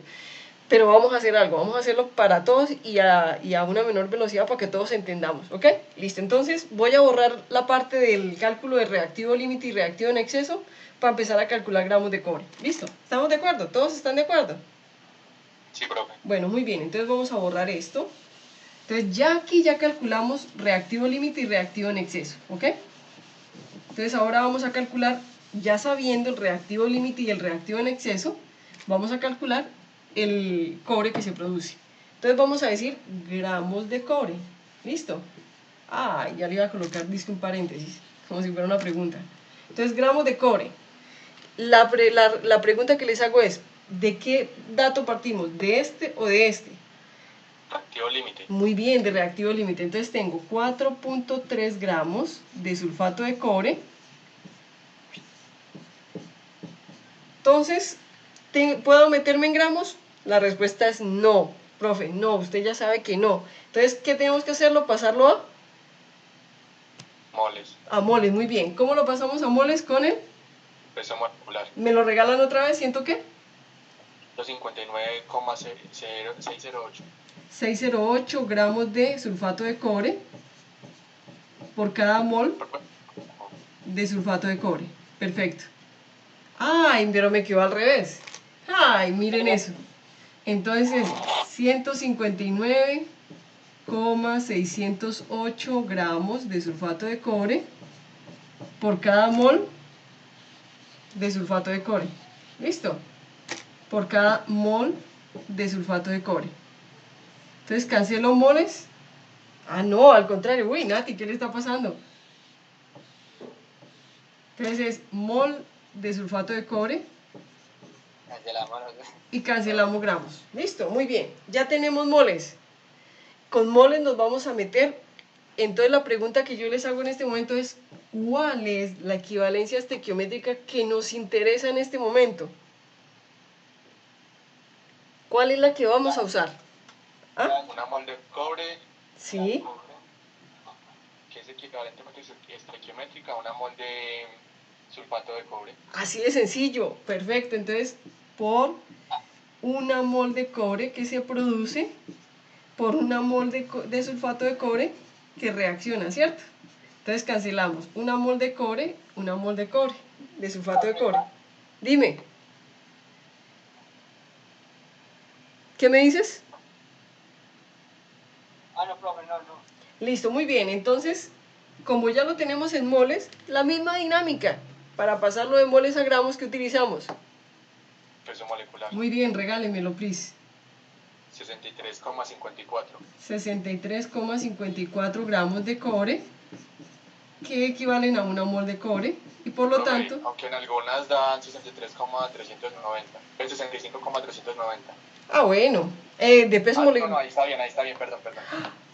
Pero vamos a hacer algo, vamos a hacerlo para todos y a una menor velocidad para que todos entendamos, ¿ok? Listo, entonces voy a borrar la parte del cálculo de reactivo límite y reactivo en exceso para empezar a calcular gramos de cobre. ¿Listo? ¿Estamos de acuerdo? ¿Todos están de acuerdo? Sí, profe. Bueno, muy bien, entonces vamos a borrar esto. Entonces ya aquí ya calculamos reactivo límite y reactivo en exceso, ¿ok? Entonces ahora vamos a calcular, ya sabiendo el reactivo límite y el reactivo en exceso, vamos a calcular el cobre que se produce. Entonces vamos a decir gramos de cobre. ¿Listo? Ah, ya le iba a colocar un paréntesis, como si fuera una pregunta. Entonces gramos de cobre. La pregunta que les hago es, ¿de qué dato partimos? ¿De este o de este? Reactivo límite. Muy bien, de reactivo límite. Entonces tengo 4.3 gramos de sulfato de cobre. Entonces, ¿puedo meterme en gramos? La respuesta es no, profe, no, usted ya sabe que no. Entonces, ¿qué tenemos que hacerlo? Pasarlo Moles. a moles, muy bien. ¿Cómo lo pasamos a moles con el? Peso molecular. ¿Me lo regalan otra vez? ¿Siento qué? 159,608. 608 gramos de sulfato de cobre por cada mol de sulfato de cobre. Perfecto. Ay, pero me quedó al revés. Ay, miren eso. Entonces, 159,608 gramos de sulfato de cobre por cada mol de sulfato de cobre. ¿Listo? Por cada mol de sulfato de cobre. Entonces, cancelo moles. Ah, no, al contrario. Uy, Nati, ¿qué le está pasando? Entonces es mol de sulfato de cobre y cancelamos gramos. Listo, muy bien. Ya tenemos moles. Con moles nos vamos a meter. Entonces la pregunta que yo les hago en este momento es, ¿cuál es la equivalencia estequiométrica que nos interesa en este momento? ¿Cuál es la que vamos a usar? ¿Ah? Una mol de cobre. Sí. Que es equivalentemente estequiométrica a una mol de sulfato de cobre. Así de sencillo. Perfecto. Entonces, por una mol de cobre que se produce por una mol de sulfato de cobre que reacciona, ¿cierto? Entonces cancelamos una mol de cobre, de sulfato de cobre. Dime. ¿Qué me dices? No, profe, no. Listo, muy bien. Entonces, como ya lo tenemos en moles, la misma dinámica. Para pasarlo de moles a gramos, ¿qué utilizamos? Peso molecular. Muy bien, regálemelo, please. 63,54. 63,54 gramos de cobre, que equivalen a una mol de cobre, y por lo tanto... Aunque en algunas dan 63,390. 65,390. Ah, bueno. De peso molecular... No, ahí está bien, perdón.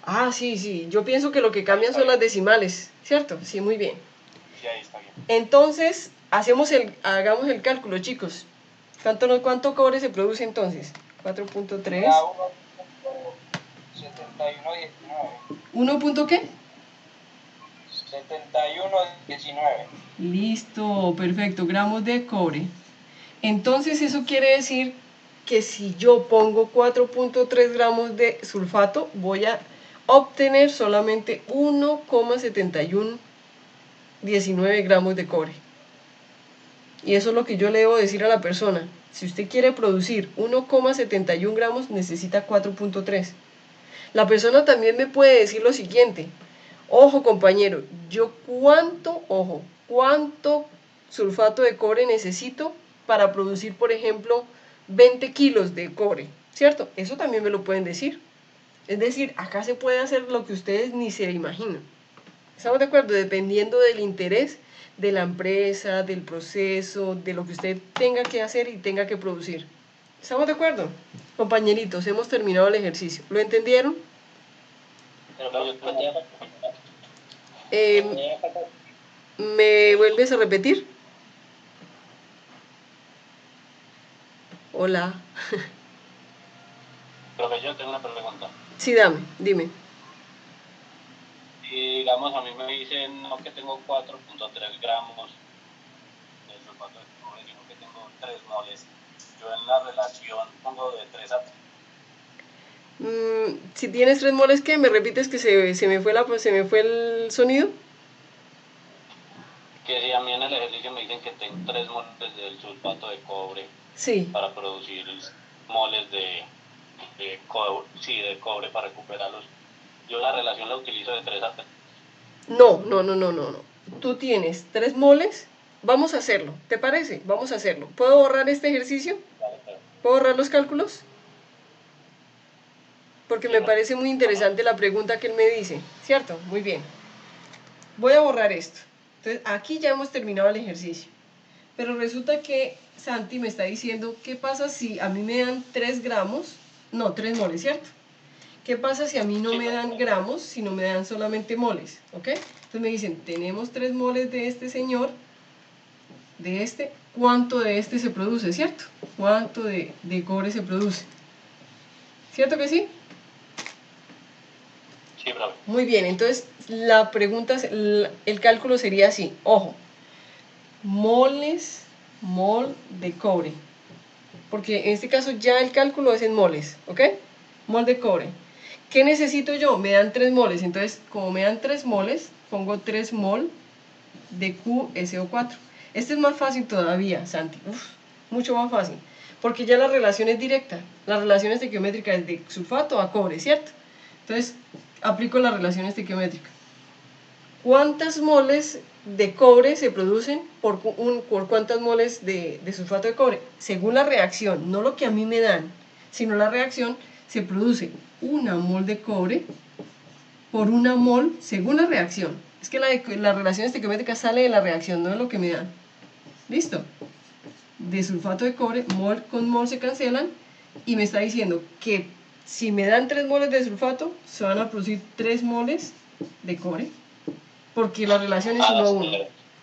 Ah, sí, yo pienso que lo que cambian son las decimales, ¿cierto? Sí, muy bien. Sí, ahí está bien. Entonces, hagamos el cálculo, chicos. ¿Cuánto cobre se produce entonces? 4.3. 71,19. ¿1 qué? 71,19. Listo, perfecto, gramos de cobre. Entonces eso quiere decir que si yo pongo 4.3 gramos de sulfato, voy a obtener solamente 1,7119 gramos de cobre. Y eso es lo que yo le debo decir a la persona. Si usted quiere producir 1,71 gramos, necesita 4.3. La persona también me puede decir lo siguiente. Ojo, compañero, ¿cuánto sulfato de cobre necesito para producir, por ejemplo, 20 kilos de cobre? ¿Cierto? Eso también me lo pueden decir. Es decir, acá se puede hacer lo que ustedes ni se imaginan. ¿Estamos de acuerdo? Dependiendo del interés de la empresa, del proceso, de lo que usted tenga que hacer y tenga que producir. ¿Estamos de acuerdo? Compañeritos, hemos terminado el ejercicio. ¿Lo entendieron? Pero yo tenía Eh, ¿Me vuelves a repetir? Hola. profesor, tengo una pregunta. Sí, dime. Si digamos a mí me dicen no que tengo 4.3 gramos de sulfato de cobre, sino que tengo 3 moles, yo en la relación pongo de 3 a 3. Si tienes 3 moles, ¿qué? ¿Me repites que se me fue el sonido? Que si a mí en el ejercicio me dicen que tengo 3 moles del sulfato de cobre Sí. para producir moles de cobre para recuperarlos, yo la relación la utilizo de 3 a 3. No. Tú tienes 3 moles. Vamos a hacerlo. ¿Te parece? Vamos a hacerlo. ¿Puedo borrar este ejercicio? Vale, claro. ¿Puedo borrar los cálculos? Porque Sí, me profe. parece muy interesante la pregunta que él me dice. ¿Cierto? Muy bien. Voy a borrar esto. Entonces, aquí ya hemos terminado el ejercicio. Pero resulta que Santi me está diciendo, ¿qué pasa si a mí me dan 3 gramos? No, 3 moles, ¿cierto? ¿Qué pasa si a mí no Sí, me profe. dan gramos, sino me dan solamente moles? ¿Ok? Entonces me dicen, tenemos 3 moles de este señor, de este, ¿cuánto de este se produce, cierto? ¿Cuánto de cobre se produce? ¿Cierto que sí? Sí, profe. Muy bien, entonces la pregunta, el cálculo sería así, ojo, moles, mol de cobre, porque en este caso ya el cálculo es en moles, ¿ok? Mol de cobre. ¿Qué necesito yo? Me dan 3 moles, entonces como me dan 3 moles, pongo 3 mol de QSO4. Este es más fácil todavía, Santi, mucho más fácil, porque ya la relación es directa, la relación estequiométrica es de sulfato a cobre, ¿cierto? Entonces, aplico la relación estequiométrica. ¿Cuántas moles de cobre se producen por cuántas moles de sulfato de cobre? Según la reacción, no lo que a mí me dan, sino la reacción, se produce una mol de cobre por una mol según la reacción. Es que la relación estequiométrica sale de la reacción, no de lo que me dan. ¿Listo? De sulfato de cobre, mol con mol se cancelan y me está diciendo que si me dan 3 moles de sulfato, se van a producir 3 moles de cobre, porque la relación es 1 a 1.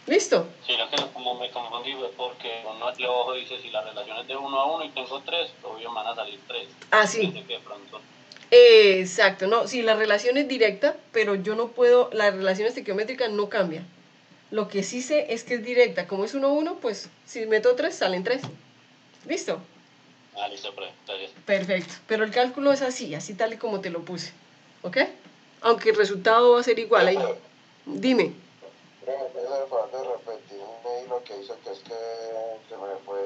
¿Listo? Sí, lo que como me confundí fue porque uno aquí abajo dice si la relación es de 1 a 1 y tengo 3, obvio me van a salir 3. Ah, sí. Pensé que de pronto. Exacto, no, sí, la relación es directa, pero yo no puedo, la relación estequiométrica no cambia. Lo que sí sé es que es directa, como es 1 a 1, pues si meto 3, salen 3. ¿Listo? Ah, listo, profe. Gracias. Perfecto, pero el cálculo es así, así tal y como te lo puse, ¿ok? Aunque el resultado va a ser igual ahí. Dime. Me hace falta repetirme ahí lo que hizo, que es que se me fue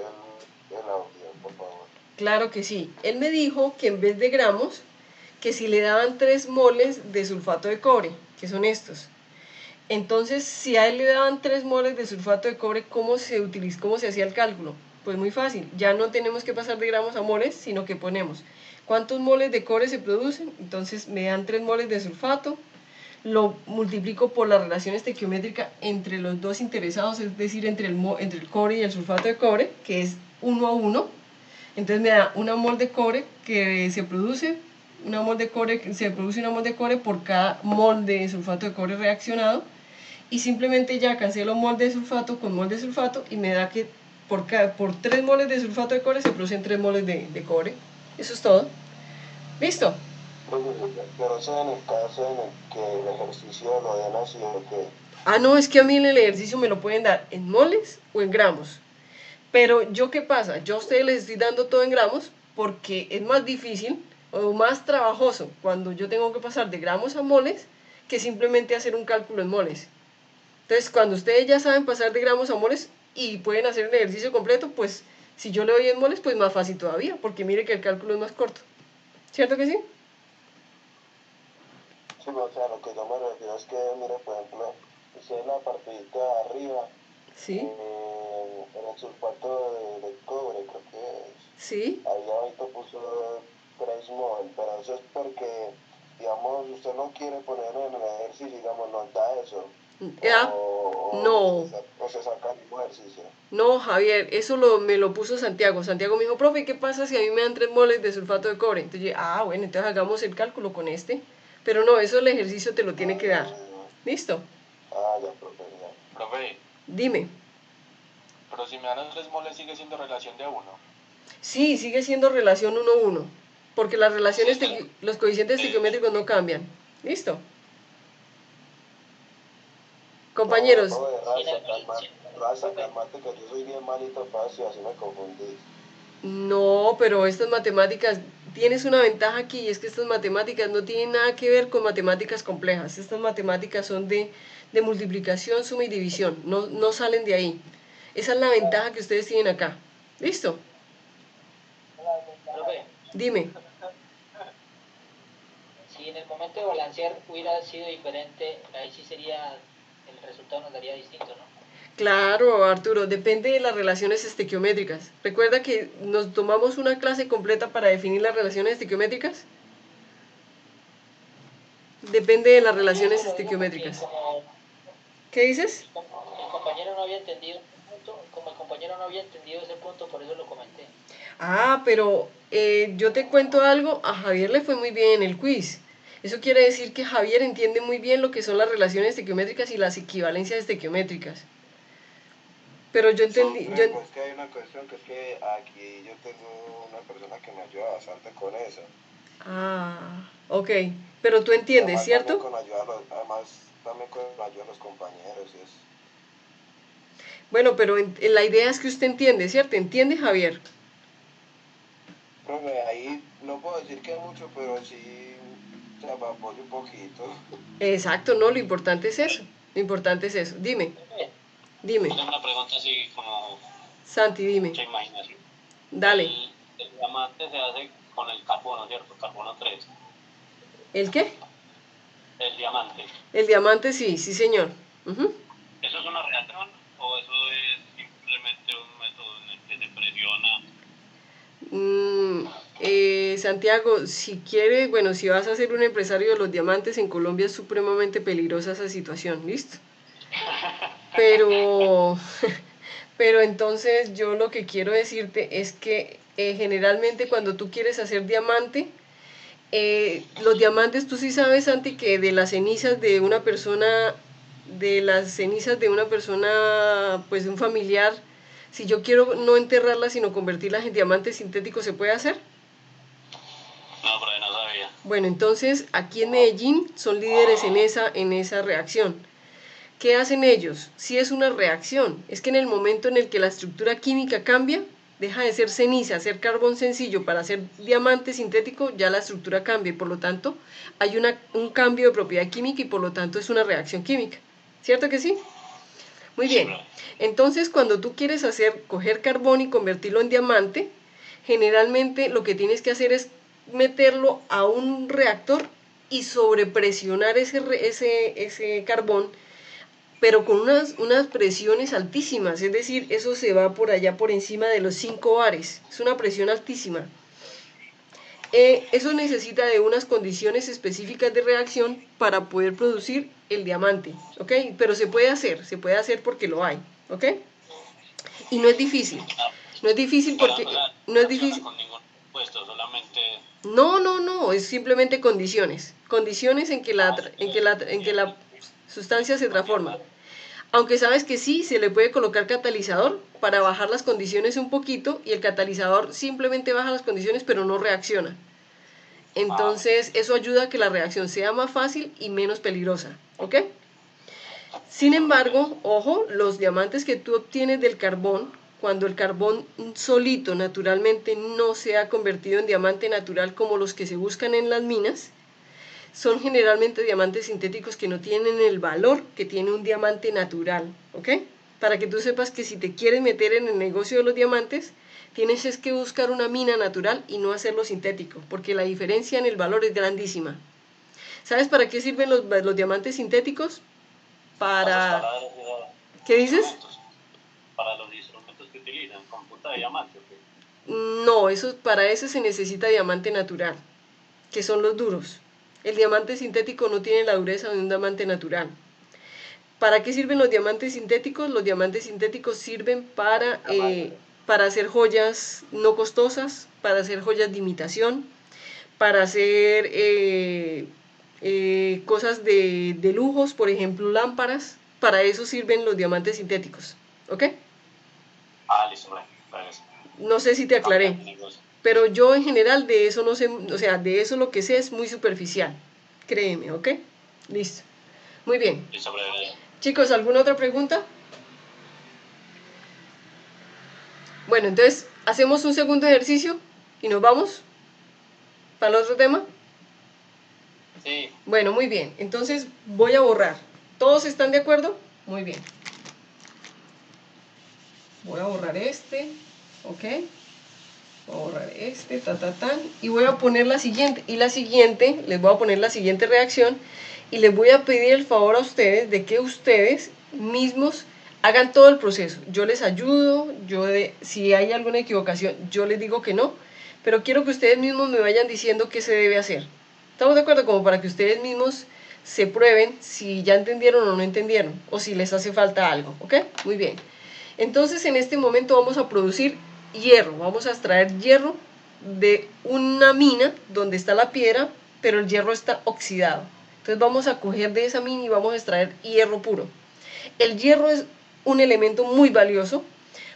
el audio, por favor. Claro que sí. Él me dijo que en vez de gramos, que si le daban 3 moles de sulfato de cobre, que son estos. Entonces, si a él le daban 3 moles de sulfato de cobre, ¿cómo se hacía el cálculo? Pues muy fácil, ya no tenemos que pasar de gramos a moles, sino que ponemos cuántos moles de cobre se producen, entonces me dan 3 moles de sulfato, lo multiplico por la relación estequiométrica entre los dos interesados, es decir, entre el cobre y el sulfato de cobre, que es 1 a 1, entonces me da una mol de cobre que se produce, se produce una mol de cobre por cada mol de sulfato de cobre reaccionado, y simplemente ya cancelo mol de sulfato con mol de sulfato y me da que por 3 moles de sulfato de cobre se producen 3 moles de cobre. Eso es todo. ¿Listo? Pero eso en el caso en el que el ejercicio lo den así, o que Ah, no, es que a mí en el ejercicio me lo pueden dar en moles o en gramos. Pero yo, ¿qué pasa? Yo a ustedes les estoy dando todo en gramos porque es más difícil o más trabajoso cuando yo tengo que pasar de gramos a moles que simplemente hacer un cálculo en moles. Entonces, cuando ustedes ya saben pasar de gramos a moles y pueden hacer el ejercicio completo, pues si yo le doy en moles, pues más fácil todavía, porque mire que el cálculo es más corto. ¿Cierto que sí? sí, o sea, lo que yo me refiero es que, mire, por ejemplo, usted en la partidita de arriba, Sí, en el sulfato de cobre, creo que es, sí. ahí abajo puso 3 mol, pero eso es porque digamos, usted no quiere poner en el ejercicio, digamos, nos da eso. Ah, no. O se saca el mismo ejercicio. No, Javier, eso me lo puso Santiago. Santiago me dijo, profe, ¿qué pasa si a mí me dan 3 moles de sulfato de cobre? Entonces yo, bueno, entonces hagamos el cálculo con este. Pero no, eso el ejercicio te lo tiene que dar. ¿Listo? Ya, profe, ya. Profe, Dime. pero si me dan 3 moles sigue siendo relación de 1. Sí, sigue siendo relación 1-1. Porque las relaciones, los coeficientes estequiométricos no cambian. ¿Listo? Compañeros, Calmate, que yo soy bien malito fácil, así me confundís. no, pero estas matemáticas, tienes una ventaja aquí y es que estas matemáticas no tienen nada que ver con matemáticas complejas. Estas matemáticas son de multiplicación, suma y división, no salen de ahí. Esa es la ventaja que ustedes tienen acá. ¿Listo? Profe, Dime. si en el momento de balancear hubiera sido diferente, ahí sí sería, el resultado nos daría distinto, ¿no? Claro, Arturo, depende de las relaciones estequiométricas. ¿Recuerda que nos tomamos una clase completa para definir las relaciones estequiométricas? Depende de las relaciones estequiométricas. ¿Qué dices? El compañero no había entendido ese punto, como el compañero no había entendido ese punto, por eso lo comenté. Pero yo te cuento algo, a Javier le fue muy bien en el quiz. Eso quiere decir que Javier entiende muy bien lo que son las relaciones estequiométricas y las equivalencias estequiométricas. Pero yo entendí... Pues que hay una cuestión que es que aquí yo tengo una persona que me ayuda bastante con eso. Ok. Pero tú entiendes, además, ¿cierto? También con la ayuda de los compañeros y eso. Bueno, pero la idea es que usted entiende, ¿cierto? ¿Entiende, Javier? Profe, ahí no puedo decir que mucho, pero sí se me apoyo un poquito. Exacto, no, lo importante es eso. Lo importante es eso. Dime, dime. Tengo una pregunta así como Santi, dime. mucha imaginación. Dale. El diamante se hace con el carbono, ¿cierto? Carbono 3. ¿El qué? El diamante. El diamante, sí, sí, señor. Uh-huh. ¿Eso es una reacción o eso es simplemente un método en el que se presiona? Santiago, si quieres, bueno, si vas a ser un empresario de los diamantes en Colombia es supremamente peligrosa esa situación, ¿listo? Pero, pero entonces yo lo que quiero decirte es que generalmente cuando tú quieres hacer diamante, los diamantes, tú sí sabes, Santi, que de las cenizas de una persona, pues de un familiar, si yo quiero no enterrarlas, sino convertirlas en diamantes sintéticos, ¿se puede hacer? No, pero no sabía. Bueno, entonces aquí en Medellín son líderes en esa reacción. ¿Qué hacen ellos? Sí es una reacción, es que en el momento en el que la estructura química cambia, deja de ser ceniza, ser carbón sencillo para hacer diamante sintético, ya la estructura cambia y por lo tanto hay un cambio de propiedad química y por lo tanto es una reacción química. ¿Cierto que sí? Muy bien. Entonces cuando tú quieres coger carbón y convertirlo en diamante, generalmente lo que tienes que hacer es meterlo a un reactor y sobrepresionar ese carbón, pero con unas presiones altísimas, es decir, eso se va por allá por encima de los 5 bares, es una presión altísima. Eso necesita de unas condiciones específicas de reacción para poder producir el diamante, ¿ok? Pero se puede hacer porque lo hay, ¿ok? Y no es difícil, no es difícil porque... No es difícil. Con ningún puesto, solamente... No, es simplemente condiciones en que la sustancia se transforma. Aunque sabes que sí, se le puede colocar catalizador para bajar las condiciones un poquito y el catalizador simplemente baja las condiciones pero no reacciona. Entonces eso ayuda a que la reacción sea más fácil y menos peligrosa, ¿ok? Sin embargo, ojo, los diamantes que tú obtienes del carbón, cuando el carbón solito naturalmente no se ha convertido en diamante natural como los que se buscan en las minas, son generalmente diamantes sintéticos que no tienen el valor que tiene un diamante natural, ¿ok? Para que tú sepas que si te quieres meter en el negocio de los diamantes, tienes es que buscar una mina natural y no hacerlo sintético, porque la diferencia en el valor es grandísima. ¿Sabes para qué sirven los diamantes sintéticos? ¿Qué dices? Para los instrumentos que utilizan, con punta de diamante. No, para eso se necesita diamante natural, que son los duros. El diamante sintético no tiene la dureza de un diamante natural. ¿Para qué sirven los diamantes sintéticos? Los diamantes sintéticos sirven para hacer joyas no costosas, para hacer joyas de imitación, para hacer cosas de lujos, por ejemplo lámparas. Para eso sirven los diamantes sintéticos, ¿ok? Listo, gracias. No sé si te aclaré, pero yo en general de eso no sé, o sea, de eso lo que sé es muy superficial, créeme, ¿ok? Listo, muy bien. Listo, breve. Chicos, ¿alguna otra pregunta? Bueno, entonces hacemos un segundo ejercicio y nos vamos para el otro tema. Sí. Bueno, muy bien. Entonces voy a borrar. ¿Todos están de acuerdo? Muy bien. Voy a borrar este, ¿ok? Voy a borrar este, tan. Y voy a poner la siguiente. Y la siguiente, les voy a poner la siguiente reacción. Y les voy a pedir el favor a ustedes de que ustedes mismos hagan todo el proceso. Yo les ayudo, si hay alguna equivocación, yo les digo que no. Pero quiero que ustedes mismos me vayan diciendo qué se debe hacer. ¿Estamos de acuerdo? Como para que ustedes mismos se prueben si ya entendieron o no entendieron. O si les hace falta algo, ¿ok? Muy bien. Entonces en este momento vamos a producir hierro. Vamos a extraer hierro de una mina donde está la piedra, pero el hierro está oxidado. Entonces vamos a coger de esa mina y vamos a extraer hierro puro. El hierro es un elemento muy valioso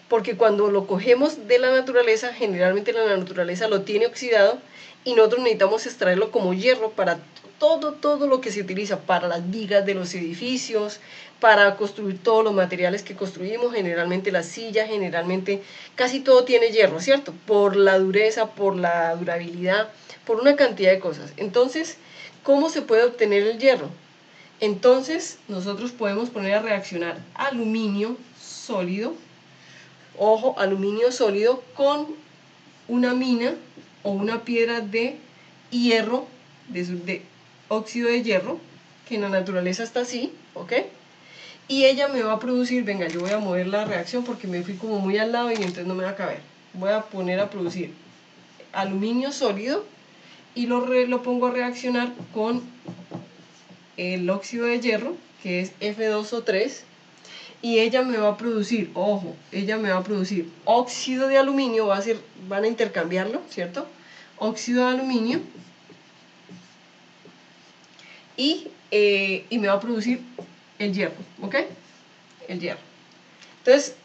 porque cuando lo cogemos de la naturaleza, generalmente la naturaleza lo tiene oxidado y nosotros necesitamos extraerlo como hierro para todo lo que se utiliza, para las vigas de los edificios, para construir todos los materiales que construimos, generalmente las sillas, generalmente casi todo tiene hierro, ¿cierto? Por la dureza, por la durabilidad, por una cantidad de cosas. Entonces, ¿cómo se puede obtener el hierro? Entonces, nosotros podemos poner a reaccionar aluminio sólido, ojo, aluminio sólido con una mina o una piedra de hierro, de óxido de hierro, que en la naturaleza está así, ¿ok? Y ella me va a producir, venga, yo voy a mover la reacción porque me fui como muy al lado y entonces no me va a caber. Voy a poner a producir aluminio sólido y lo pongo a reaccionar con el óxido de hierro, que es F2O3, y ella me va a producir, ojo, ella me va a producir óxido de aluminio, van a intercambiarlo, ¿cierto? Óxido de aluminio y me va a producir el hierro, ¿ok? El hierro. Entonces,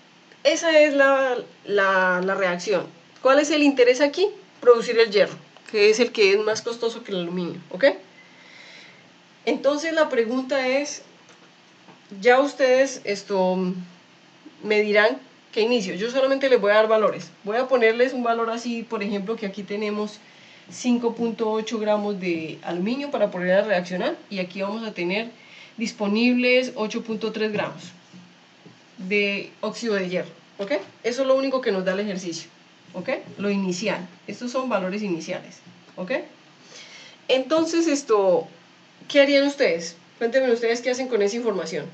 esa es la reacción. ¿Cuál es el interés aquí? Producir el hierro, que es el que es más costoso que el aluminio, ¿ok? Entonces la pregunta es, ya ustedes me dirán que inicio. Yo solamente les voy a dar valores. Voy a ponerles un valor así, por ejemplo, que aquí tenemos 5.8 gramos de aluminio para poner a reaccionar y aquí vamos a tener disponibles 8.3 gramos de óxido de hierro, ¿ok? Eso es lo único que nos da el ejercicio, ¿ok? Lo inicial. Estos son valores iniciales, ¿ok? Entonces, ¿qué harían ustedes? Cuéntenme ustedes qué hacen con esa información.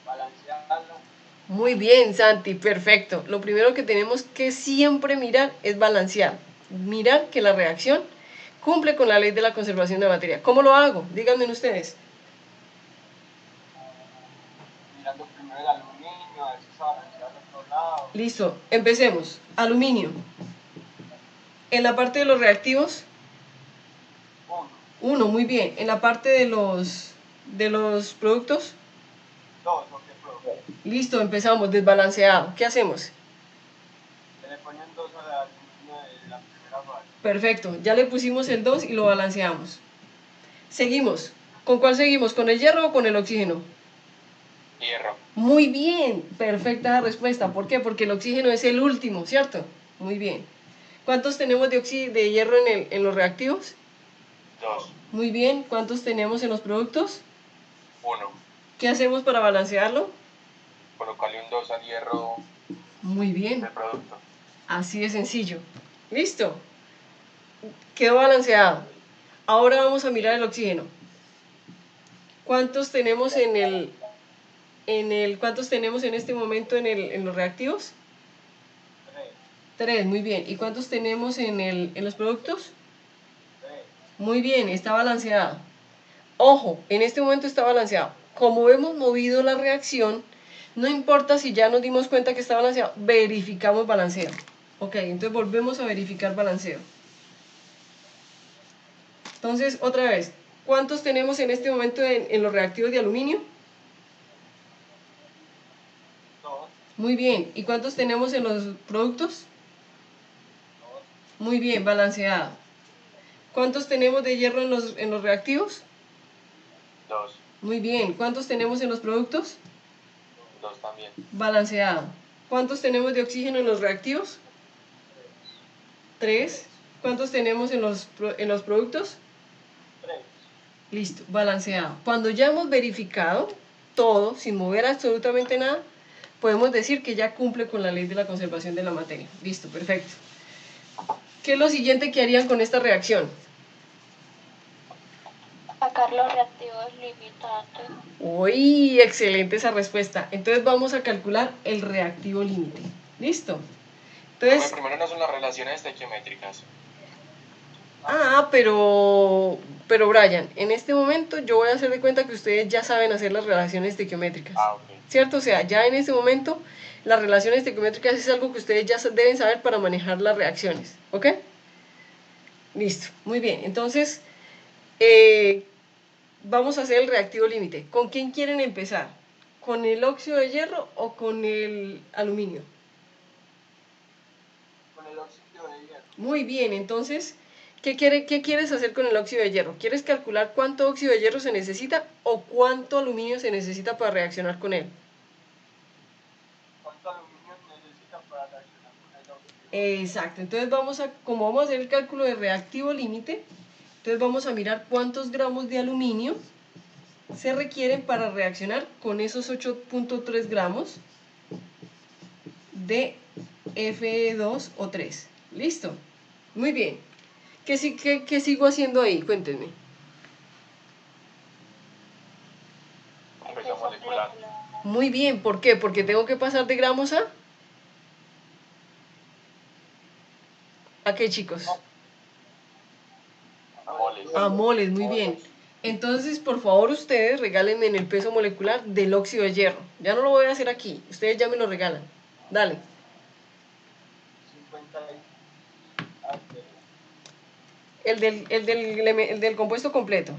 Balancearlo. Muy bien, Santi, perfecto. Lo primero que tenemos que siempre mirar es balancear. Mirar que la reacción cumple con la ley de la conservación de la materia. ¿Cómo lo hago? Díganme ustedes. Mirando primero el aluminio, a ver si está balanceado al otro lado. Listo, empecemos. Aluminio. En la parte de los reactivos, 1, muy bien. En la parte de los productos, 2, porque pro. listo, empezamos, desbalanceado. ¿Qué hacemos? Se le ponen 2 al aluminio de la primera fase. Perfecto, ya le pusimos el 2 y lo balanceamos. Seguimos. ¿Con cuál seguimos? ¿Con el hierro o con el oxígeno? Hierro. Muy bien, perfecta respuesta. ¿Por qué? Porque el oxígeno es el último, ¿cierto? Muy bien. ¿Cuántos tenemos de hierro en los reactivos? 2. Muy bien. ¿Cuántos tenemos en los productos? 1. ¿Qué hacemos para balancearlo? Colocarle un 2 al hierro Muy bien. del producto. Así de sencillo. ¿Listo? Quedó balanceado. Ahora vamos a mirar el oxígeno. ¿Cuántos tenemos cuántos tenemos en este momento en los reactivos? 3, muy bien. ¿Y cuántos tenemos en los productos? Muy bien, está balanceada. Ojo, en este momento está balanceado. Como hemos movido la reacción, no importa si ya nos dimos cuenta que está balanceado, verificamos balanceo. Ok, entonces volvemos a verificar balanceo. Entonces, otra vez, ¿cuántos tenemos en este momento en los reactivos de aluminio? 2, Muy bien. ¿Y cuántos tenemos en los productos? 2, Muy bien, balanceado. ¿Cuántos tenemos de hierro en los reactivos? 2. Muy bien. ¿Cuántos tenemos en los productos? 2 también. Balanceado. ¿Cuántos tenemos de oxígeno en los reactivos? 3. ¿Cuántos tenemos en los productos? 3. Listo, balanceado. Cuando ya hemos verificado todo, sin mover absolutamente nada, podemos decir que ya cumple con la ley de la conservación de la materia. Listo, perfecto. ¿Qué es lo siguiente que harían con esta reacción? Sacar los reactivos limitantes. Uy, excelente esa respuesta. Entonces vamos a calcular el reactivo límite. ¿Listo? Entonces, Primero no son las relaciones estequiométricas. pero Brian, en este momento yo voy a hacer de cuenta que ustedes ya saben hacer las relaciones estequiométricas. Ok. ¿Cierto? O sea, ya en este momento las relaciones estequiométricas es algo que ustedes ya deben saber para manejar las reacciones. ¿Ok? Listo, muy bien. Entonces, vamos a hacer el reactivo límite. ¿Con quién quieren empezar? ¿Con el óxido de hierro o con el aluminio? Con el óxido de hierro. Muy bien, entonces, ¿qué quieres hacer con el óxido de hierro? ¿Quieres calcular cuánto óxido de hierro se necesita o cuánto aluminio se necesita para reaccionar con él? ¿Cuánto aluminio necesita para reaccionar con el óxido? Exacto, entonces como vamos a hacer el cálculo de reactivo límite, entonces vamos a mirar cuántos gramos de aluminio se requieren para reaccionar con esos 8.3 gramos de Fe2O3. ¿Listo? Muy bien. ¿Qué sigo haciendo ahí? Cuéntenme. Peso molecular. Muy bien, ¿por qué? Porque tengo que pasar de gramos ¿a qué, chicos? A moles. A moles, muy bien. Entonces, por favor, ustedes regálenme en el peso molecular del óxido de hierro. Ya no lo voy a hacer aquí, ustedes ya me lo regalan. Dale. 50 y... El del compuesto completo.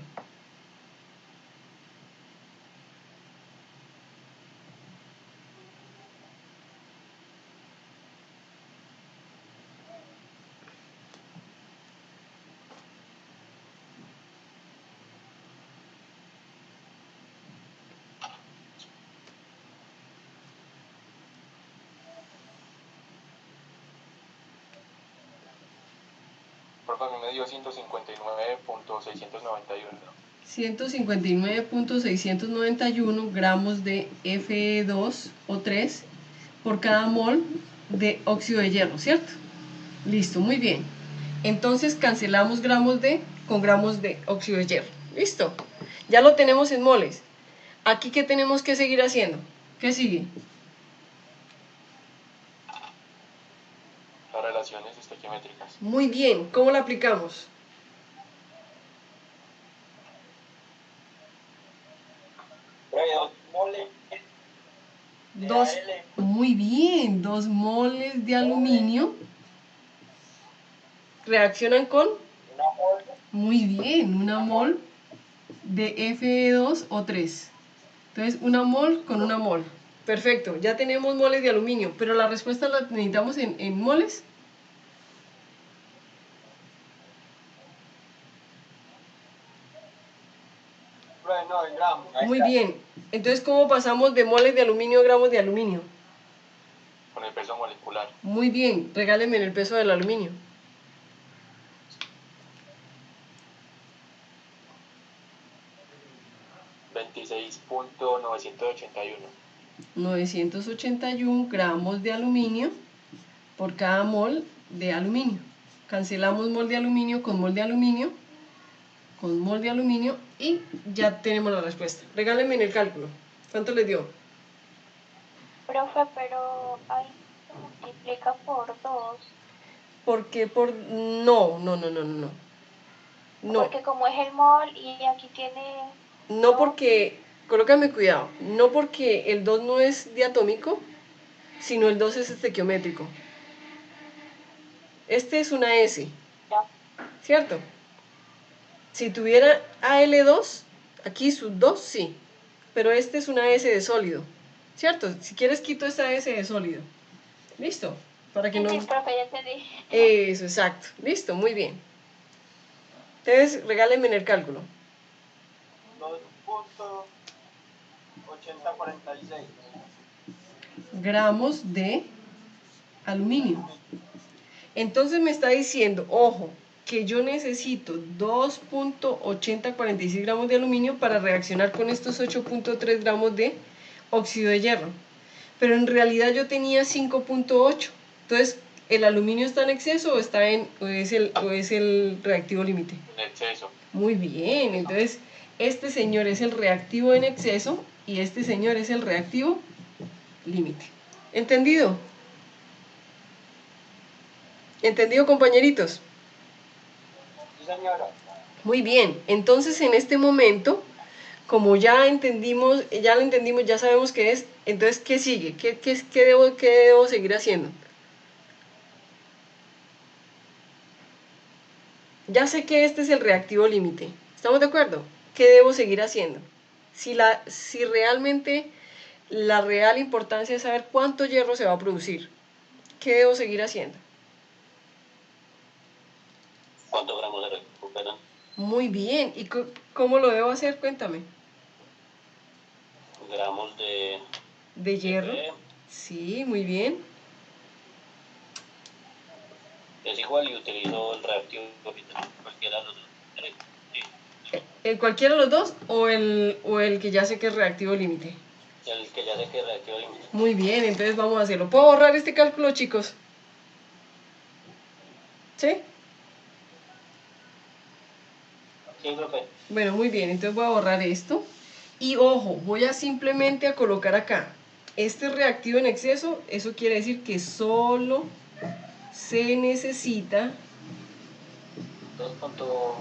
Por favor, me dio 159.691. 159.691 gramos de Fe2O3 por cada mol de óxido de hierro, ¿cierto? Listo, muy bien. Entonces cancelamos con gramos de óxido de hierro. Listo. Ya lo tenemos en moles. Aquí, ¿qué tenemos que seguir haciendo? ¿Qué sigue? Las relaciones estequiométricas. Muy bien. ¿Cómo la aplicamos? Muy bien, 2 moles de aluminio reaccionan con, muy bien, una mol de Fe2O3. Entonces, una mol con una mol. Perfecto, ya tenemos moles de aluminio, pero la respuesta la necesitamos en moles. No, en gramos. Muy bien, entonces, ¿cómo pasamos de moles de aluminio a gramos de aluminio? Con el peso molecular. Muy bien, regálenme en el peso del aluminio. 26.981. 981 gramos de aluminio por cada mol de aluminio. Cancelamos mol de aluminio con mol de aluminio, con mol de aluminio y ya tenemos la respuesta. Regálenme en el cálculo. ¿Cuánto les dio? Profe, pero ahí se multiplica por 2. ¿Por qué? No. No, Porque como es el mol y aquí tiene... no porque, colócame cuidado, no porque el 2 no es diatómico, sino el 2 es estequiométrico. Este es una S, Ya. ¿cierto? Si tuviera Al2, aquí sus 2 sí, pero este es una S de sólido, ¿cierto? Si quieres quito esta S de sólido. ¿Listo? Para que Sí, no... sí, profe, ya entendí. Eso, exacto. Listo, muy bien. Entonces, regálenme en el cálculo. 2.8046 Gramos de aluminio. Entonces me está diciendo, ojo, que yo necesito 2.8046 gramos de aluminio para reaccionar con estos 8.3 gramos de óxido de hierro. Pero en realidad yo tenía 5.8. Entonces, ¿el aluminio está en exceso o es el reactivo límite? En exceso. Muy bien, entonces este señor es el reactivo en exceso y este señor es el reactivo límite. ¿Entendido? ¿Entendido, compañeritos? Sí, señora. Muy bien, entonces en este momento, como ya lo entendimos, ya sabemos qué es, entonces ¿qué sigue? ¿Qué debo seguir haciendo? Ya sé que este es el reactivo límite. ¿Estamos de acuerdo? ¿Qué debo seguir haciendo? Si realmente la real importancia es saber cuánto hierro se va a producir, ¿qué debo seguir haciendo? ¿Cuántos gramos se recuperan? Muy bien. ¿Y cómo lo debo hacer? Cuéntame. Gramos ¿De hierro? Fe, Sí, muy bien. es igual y utilizo el reactivo cualquiera de los dos. Sí, ¿El cualquiera de los dos o el que ya sé que es reactivo límite? el que ya sé que es reactivo límite. Muy bien, entonces vamos a hacerlo. ¿Puedo borrar este cálculo, chicos? ¿Sí? Sí, profe. Bueno, muy bien, entonces voy a borrar esto. Y ojo, voy a simplemente a colocar acá. Este reactivo en exceso, eso quiere decir que solo se necesita 2.846.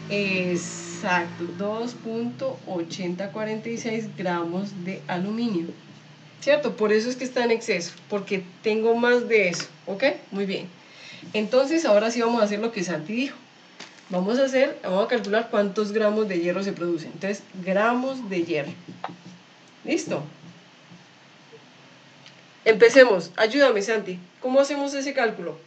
exacto 2.8046 gramos de aluminio. ¿Cierto? Por eso es que está en exceso, porque tengo más de eso. ¿Ok? Muy bien. Entonces, ahora sí vamos a hacer lo que Santi dijo. Vamos a calcular cuántos gramos de hierro se producen. Entonces, gramos de hierro. ¿Listo? Empecemos. Ayúdame, Santi. ¿Cómo hacemos ese cálculo?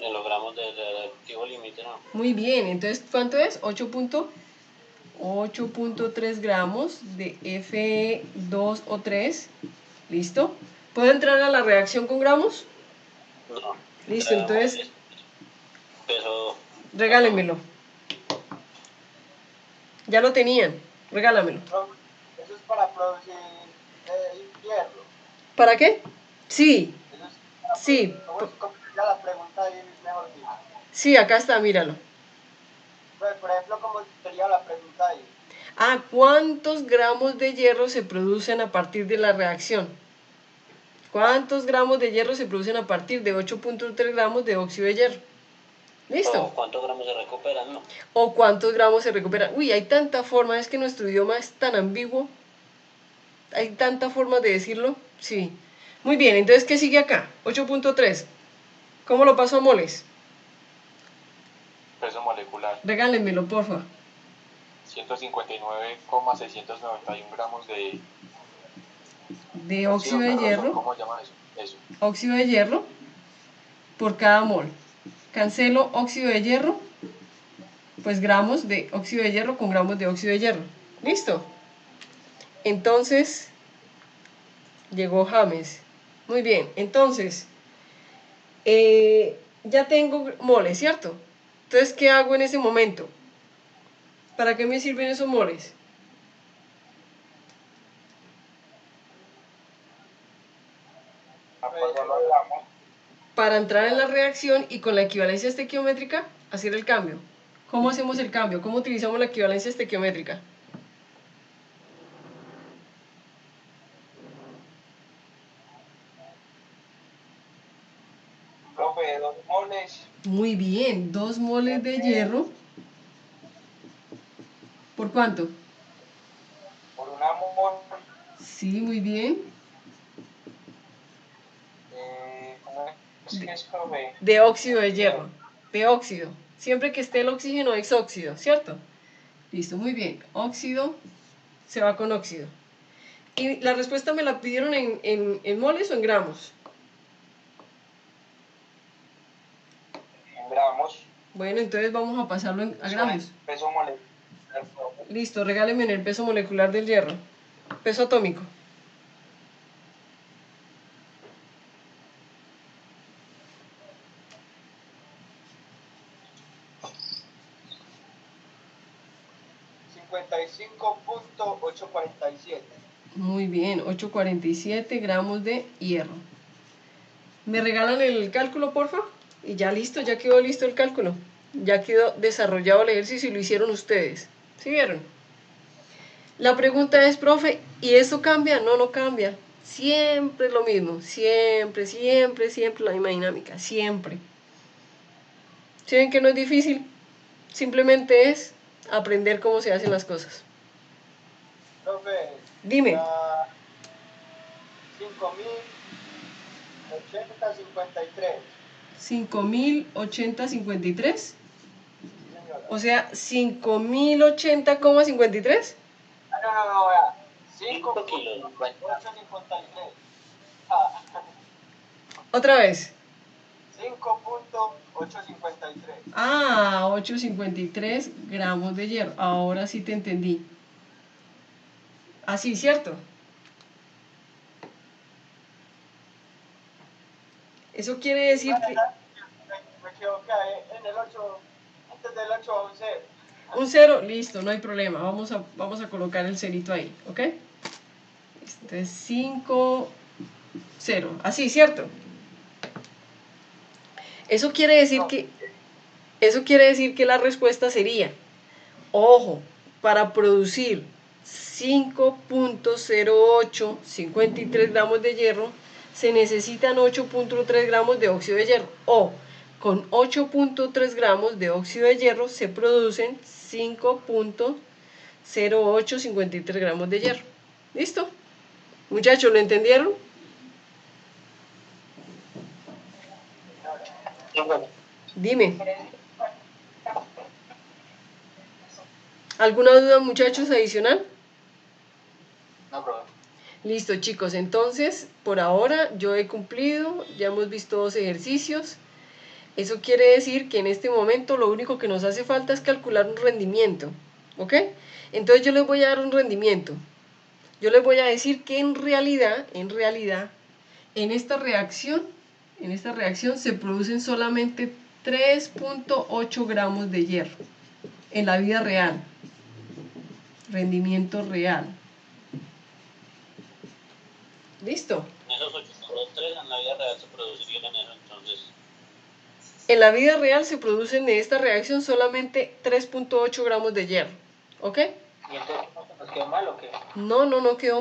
En los gramos del reactivo límite, ¿no? Muy bien. Entonces, ¿cuánto es? 8.3 gramos de Fe2O3. ¿Listo? ¿Puedo entrar a la reacción con gramos? No. Listo, entonces Peso. regálenmelo. Ya lo tenían. Regálamelo. Eso es para producir hierro. ¿Para qué? Sí, Eso es sí, ¿Cómo sería la pregunta ahí, mejor dicho? sí, acá está, míralo. Por ejemplo, ¿cómo sería la pregunta ahí? Ah, ¿cuántos gramos de hierro se producen a partir de la reacción? ¿Cuántos gramos de hierro se producen a partir de 8.3 gramos de óxido de hierro? ¿Listo? ¿O cuántos gramos se recuperan, no? ¿O cuántos gramos se recuperan? Uy, hay tanta forma, es que nuestro idioma es tan ambiguo. Hay tanta forma de decirlo. Sí. Muy bien, entonces, ¿qué sigue acá? 8.3. ¿Cómo lo paso a moles? Peso molecular. Regálenmelo, porfa. 159,691 gramos de De óxido de ferroso. hierro. ¿Cómo se llama eso? Eso. Óxido de hierro por cada mol. Cancelo óxido de hierro, pues gramos de óxido de hierro con gramos de óxido de hierro. ¿Listo? Entonces, llegó James. Muy bien, entonces, ya tengo moles, ¿cierto? Entonces, ¿qué hago en ese momento? ¿Para qué me sirven esos moles? Para entrar en la reacción y con la equivalencia estequiométrica hacer el cambio. ¿Cómo hacemos el cambio? ¿Cómo utilizamos la equivalencia estequiométrica? muy bien, 2 moles de hierro. ¿Por cuánto? Por una mol, Sí, muy bien. ¿cómo es que es, profe? De óxido de hierro. De óxido. Siempre que esté el oxígeno es óxido, ¿cierto? Listo, muy bien. Óxido se va con óxido. ¿Y la respuesta me la pidieron en moles o en gramos? En gramos. Bueno, entonces vamos a pasarlo a gramos. Peso molecular, profe. Listo, regálenme en el peso molecular del hierro. Peso atómico. $55.847. Muy bien, 847 gramos de hierro. ¿Me regalan el cálculo, porfa? Y ya listo, ya quedó listo el cálculo. Ya quedó desarrollado el ejercicio y lo hicieron ustedes. ¿Sí vieron? La pregunta es, profe, ¿y eso cambia? No, no cambia. Siempre es lo mismo. Siempre, siempre, siempre la misma dinámica. Siempre. ¿Sí ven que no es difícil? Simplemente es aprender cómo se hacen las cosas. Profe, Dime. 5.080.53. 5.080.53. Sí, señora. O sea, 5.080,53. No, vea. 5 kilos. 5.853. Otra vez. 5.853. Ah, 853 gramos de hierro. Ahora sí te entendí. Así, ¿cierto? Eso quiere decir que... Me equivoqué en el 8, antes del 8 a un 0. Un 0, listo, no hay problema. Vamos a colocar el cerito ahí, ¿ok? Este es 5, 0. Así, ¿cierto? Eso quiere decir que la respuesta sería, ojo, para producir 5.0853 gramos de hierro, se necesitan 8.3 gramos de óxido de hierro. O con 8.3 gramos de óxido de hierro se producen 5.0853 gramos de hierro. ¿Listo? Muchachos, ¿lo entendieron? Dime. ¿Alguna duda, muchachos, adicional? No, profe. Listo, chicos, entonces por ahora yo he cumplido, ya hemos visto 2 ejercicios. Eso quiere decir que en este momento lo único que nos hace falta es calcular un rendimiento, ¿ok? Entonces yo les voy a dar un rendimiento. Yo les voy a decir que en realidad, en esta reacción se producen solamente 3.8 gramos de hierro en la vida real. Rendimiento real. ¿Listo? Esos 8.3 en la vida real se producirían eso, entonces. En la vida real se producen en esta reacción solamente 3.8 gramos de hierro, ¿ok? ¿Y entonces nos quedó mal o qué? No quedó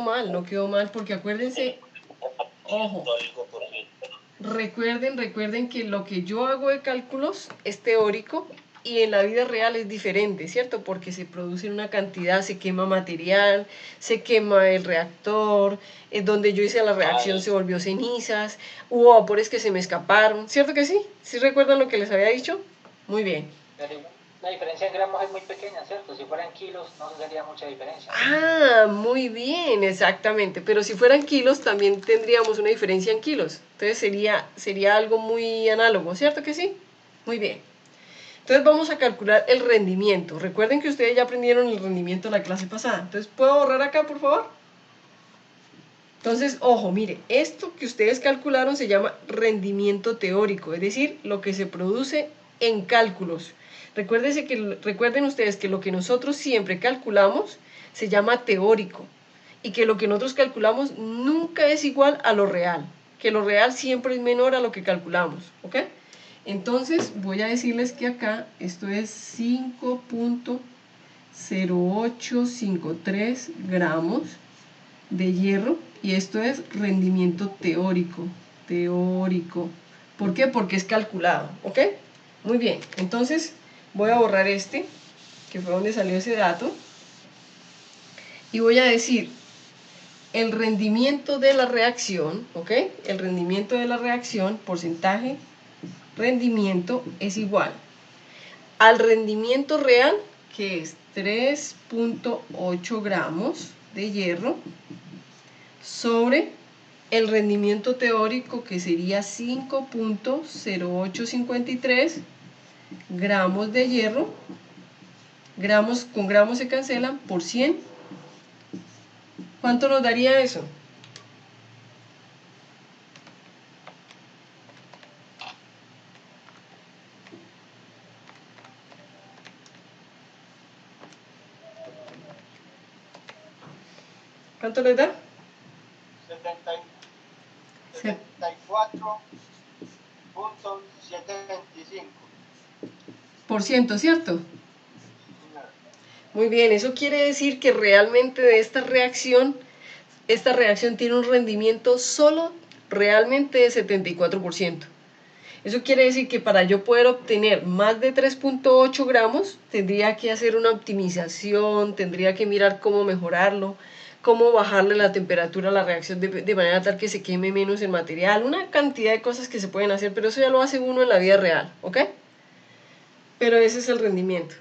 mal, porque acuérdense, ojo, recuerden que lo que yo hago de cálculos es teórico y en la vida real es diferente, ¿cierto? Porque se produce una cantidad, se quema material, se quema el reactor, es donde yo hice la reacción se volvió cenizas, hubo vapores que se me escaparon, ¿cierto que sí? ¿Sí recuerdan lo que les había dicho? Muy bien. Pero la diferencia en gramos es muy pequeña, ¿cierto? Si fueran kilos no sería mucha diferencia. Ah, muy bien, exactamente. Pero si fueran kilos, también tendríamos una diferencia en kilos. Entonces sería algo muy análogo, ¿cierto que sí? Muy bien. Entonces vamos a calcular el rendimiento. Recuerden que ustedes ya aprendieron el rendimiento la clase pasada. Entonces, ¿puedo borrar acá, por favor? Entonces, ojo, mire, esto que ustedes calcularon se llama rendimiento teórico, es decir, lo que se produce en cálculos. Recuerden ustedes que lo que nosotros siempre calculamos se llama teórico y que lo que nosotros calculamos nunca es igual a lo real, que lo real siempre es menor a lo que calculamos, ¿ok? Entonces voy a decirles que acá esto es 5.0853 gramos de hierro y esto es rendimiento teórico. ¿Por qué? Porque es calculado, ¿ok? Muy bien, entonces voy a borrar este, que fue donde salió ese dato, y voy a decir el rendimiento de la reacción, ¿ok? El rendimiento de la reacción, porcentaje, rendimiento es igual al rendimiento real, que es 3.8 gramos de hierro, sobre el rendimiento teórico, que sería 5.0853 gramos de hierro. Gramos con gramos se cancelan por 100. ¿Cuánto nos daría eso? ¿Cuánto les da? 74.75%, ¿cierto? Muy bien, eso quiere decir que realmente de esta reacción tiene un rendimiento solo realmente de 74%. Eso quiere decir que para yo poder obtener más de 3.8 gramos, tendría que hacer una optimización, tendría que mirar cómo mejorarlo, cómo bajarle la temperatura a la reacción de manera tal que se queme menos el material, una cantidad de cosas que se pueden hacer, pero eso ya lo hace uno en la vida real, ¿ok? Pero ese es el rendimiento.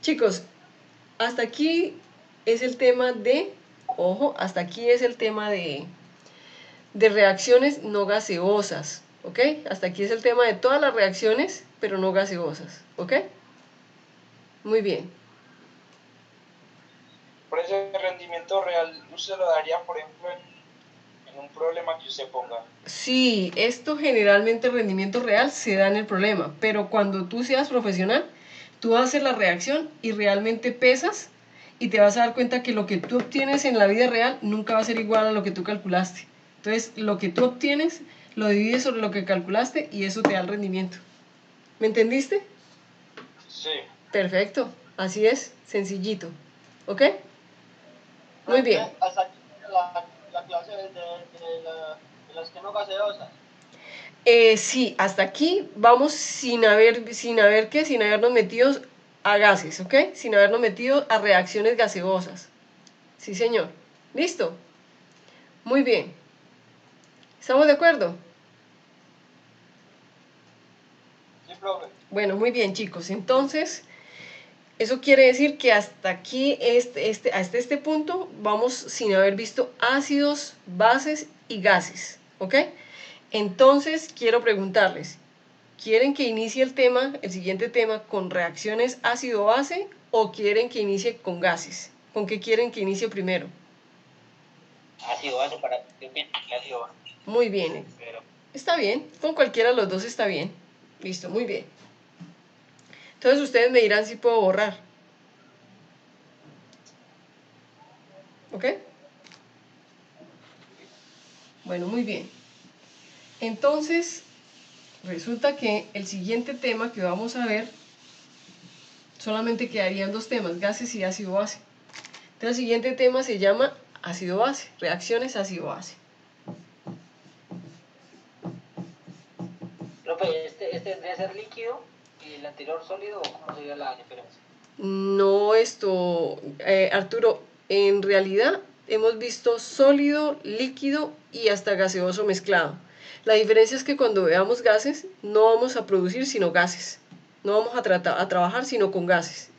Chicos, hasta aquí es el tema de, ojo, hasta aquí es el tema de reacciones no gaseosas, ¿ok? Hasta aquí es el tema de todas las reacciones, pero no gaseosas, ¿ok? Muy bien. Por ese rendimiento real, ¿usted lo daría, por ejemplo, en un problema que usted ponga? Sí, esto generalmente el rendimiento real se da en el problema, pero cuando tú seas profesional, tú haces la reacción y realmente pesas y te vas a dar cuenta que lo que tú obtienes en la vida real nunca va a ser igual a lo que tú calculaste. Entonces, lo que tú obtienes lo divides sobre lo que calculaste y eso te da el rendimiento. ¿Me entendiste? Sí. Perfecto, así es, sencillito. ¿Ok? Muy bien. Hasta aquí la clase de las que no gaseosas. Sí, hasta aquí vamos sin habernos metido a gases, ¿ok? Sin habernos metido a reacciones gaseosas. Sí, señor. ¿Listo? Muy bien. ¿Estamos de acuerdo? Sí, profe. Bueno, muy bien, chicos. Entonces, eso quiere decir que hasta aquí, hasta este punto, vamos sin haber visto ácidos, bases y gases, ¿ok? Entonces, quiero preguntarles, ¿quieren que inicie el siguiente tema, con reacciones ácido-base o quieren que inicie con gases? ¿Con qué quieren que inicie primero? Ácido base para yo pienso que ácido base. Muy bien. Pero Está bien, con cualquiera de los dos está bien. Listo, muy bien. Entonces ustedes me dirán si puedo borrar. ¿Ok? Bueno, muy bien. Entonces, resulta que el siguiente tema que vamos a ver, solamente quedarían dos temas, gases y ácido base. Entonces el siguiente tema se llama ácido base, reacciones ácido base. profe, este debe ser líquido y el anterior sólido, ¿o cómo sería la diferencia? No Arturo, en realidad hemos visto sólido, líquido y hasta gaseoso mezclado. La diferencia es que cuando veamos gases no vamos a producir sino gases. No vamos a trabajar sino con gases.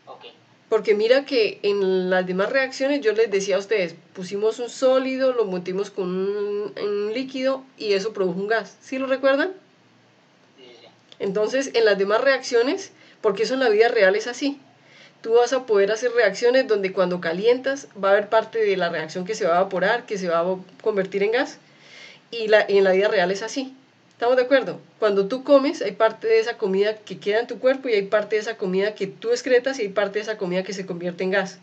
Ok. Porque mira que en las demás reacciones yo les decía a ustedes, pusimos un sólido, lo metimos con un líquido y eso produjo un gas. ¿Sí lo recuerdan? Sí, sí. Entonces, en las demás reacciones, porque eso en la vida real es así, tú vas a poder hacer reacciones donde cuando calientas va a haber parte de la reacción que se va a evaporar, que se va a convertir en gas, y en la vida real es así. ¿Estamos de acuerdo? Cuando tú comes, hay parte de esa comida que queda en tu cuerpo y hay parte de esa comida que tú excretas y hay parte de esa comida que se convierte en gas.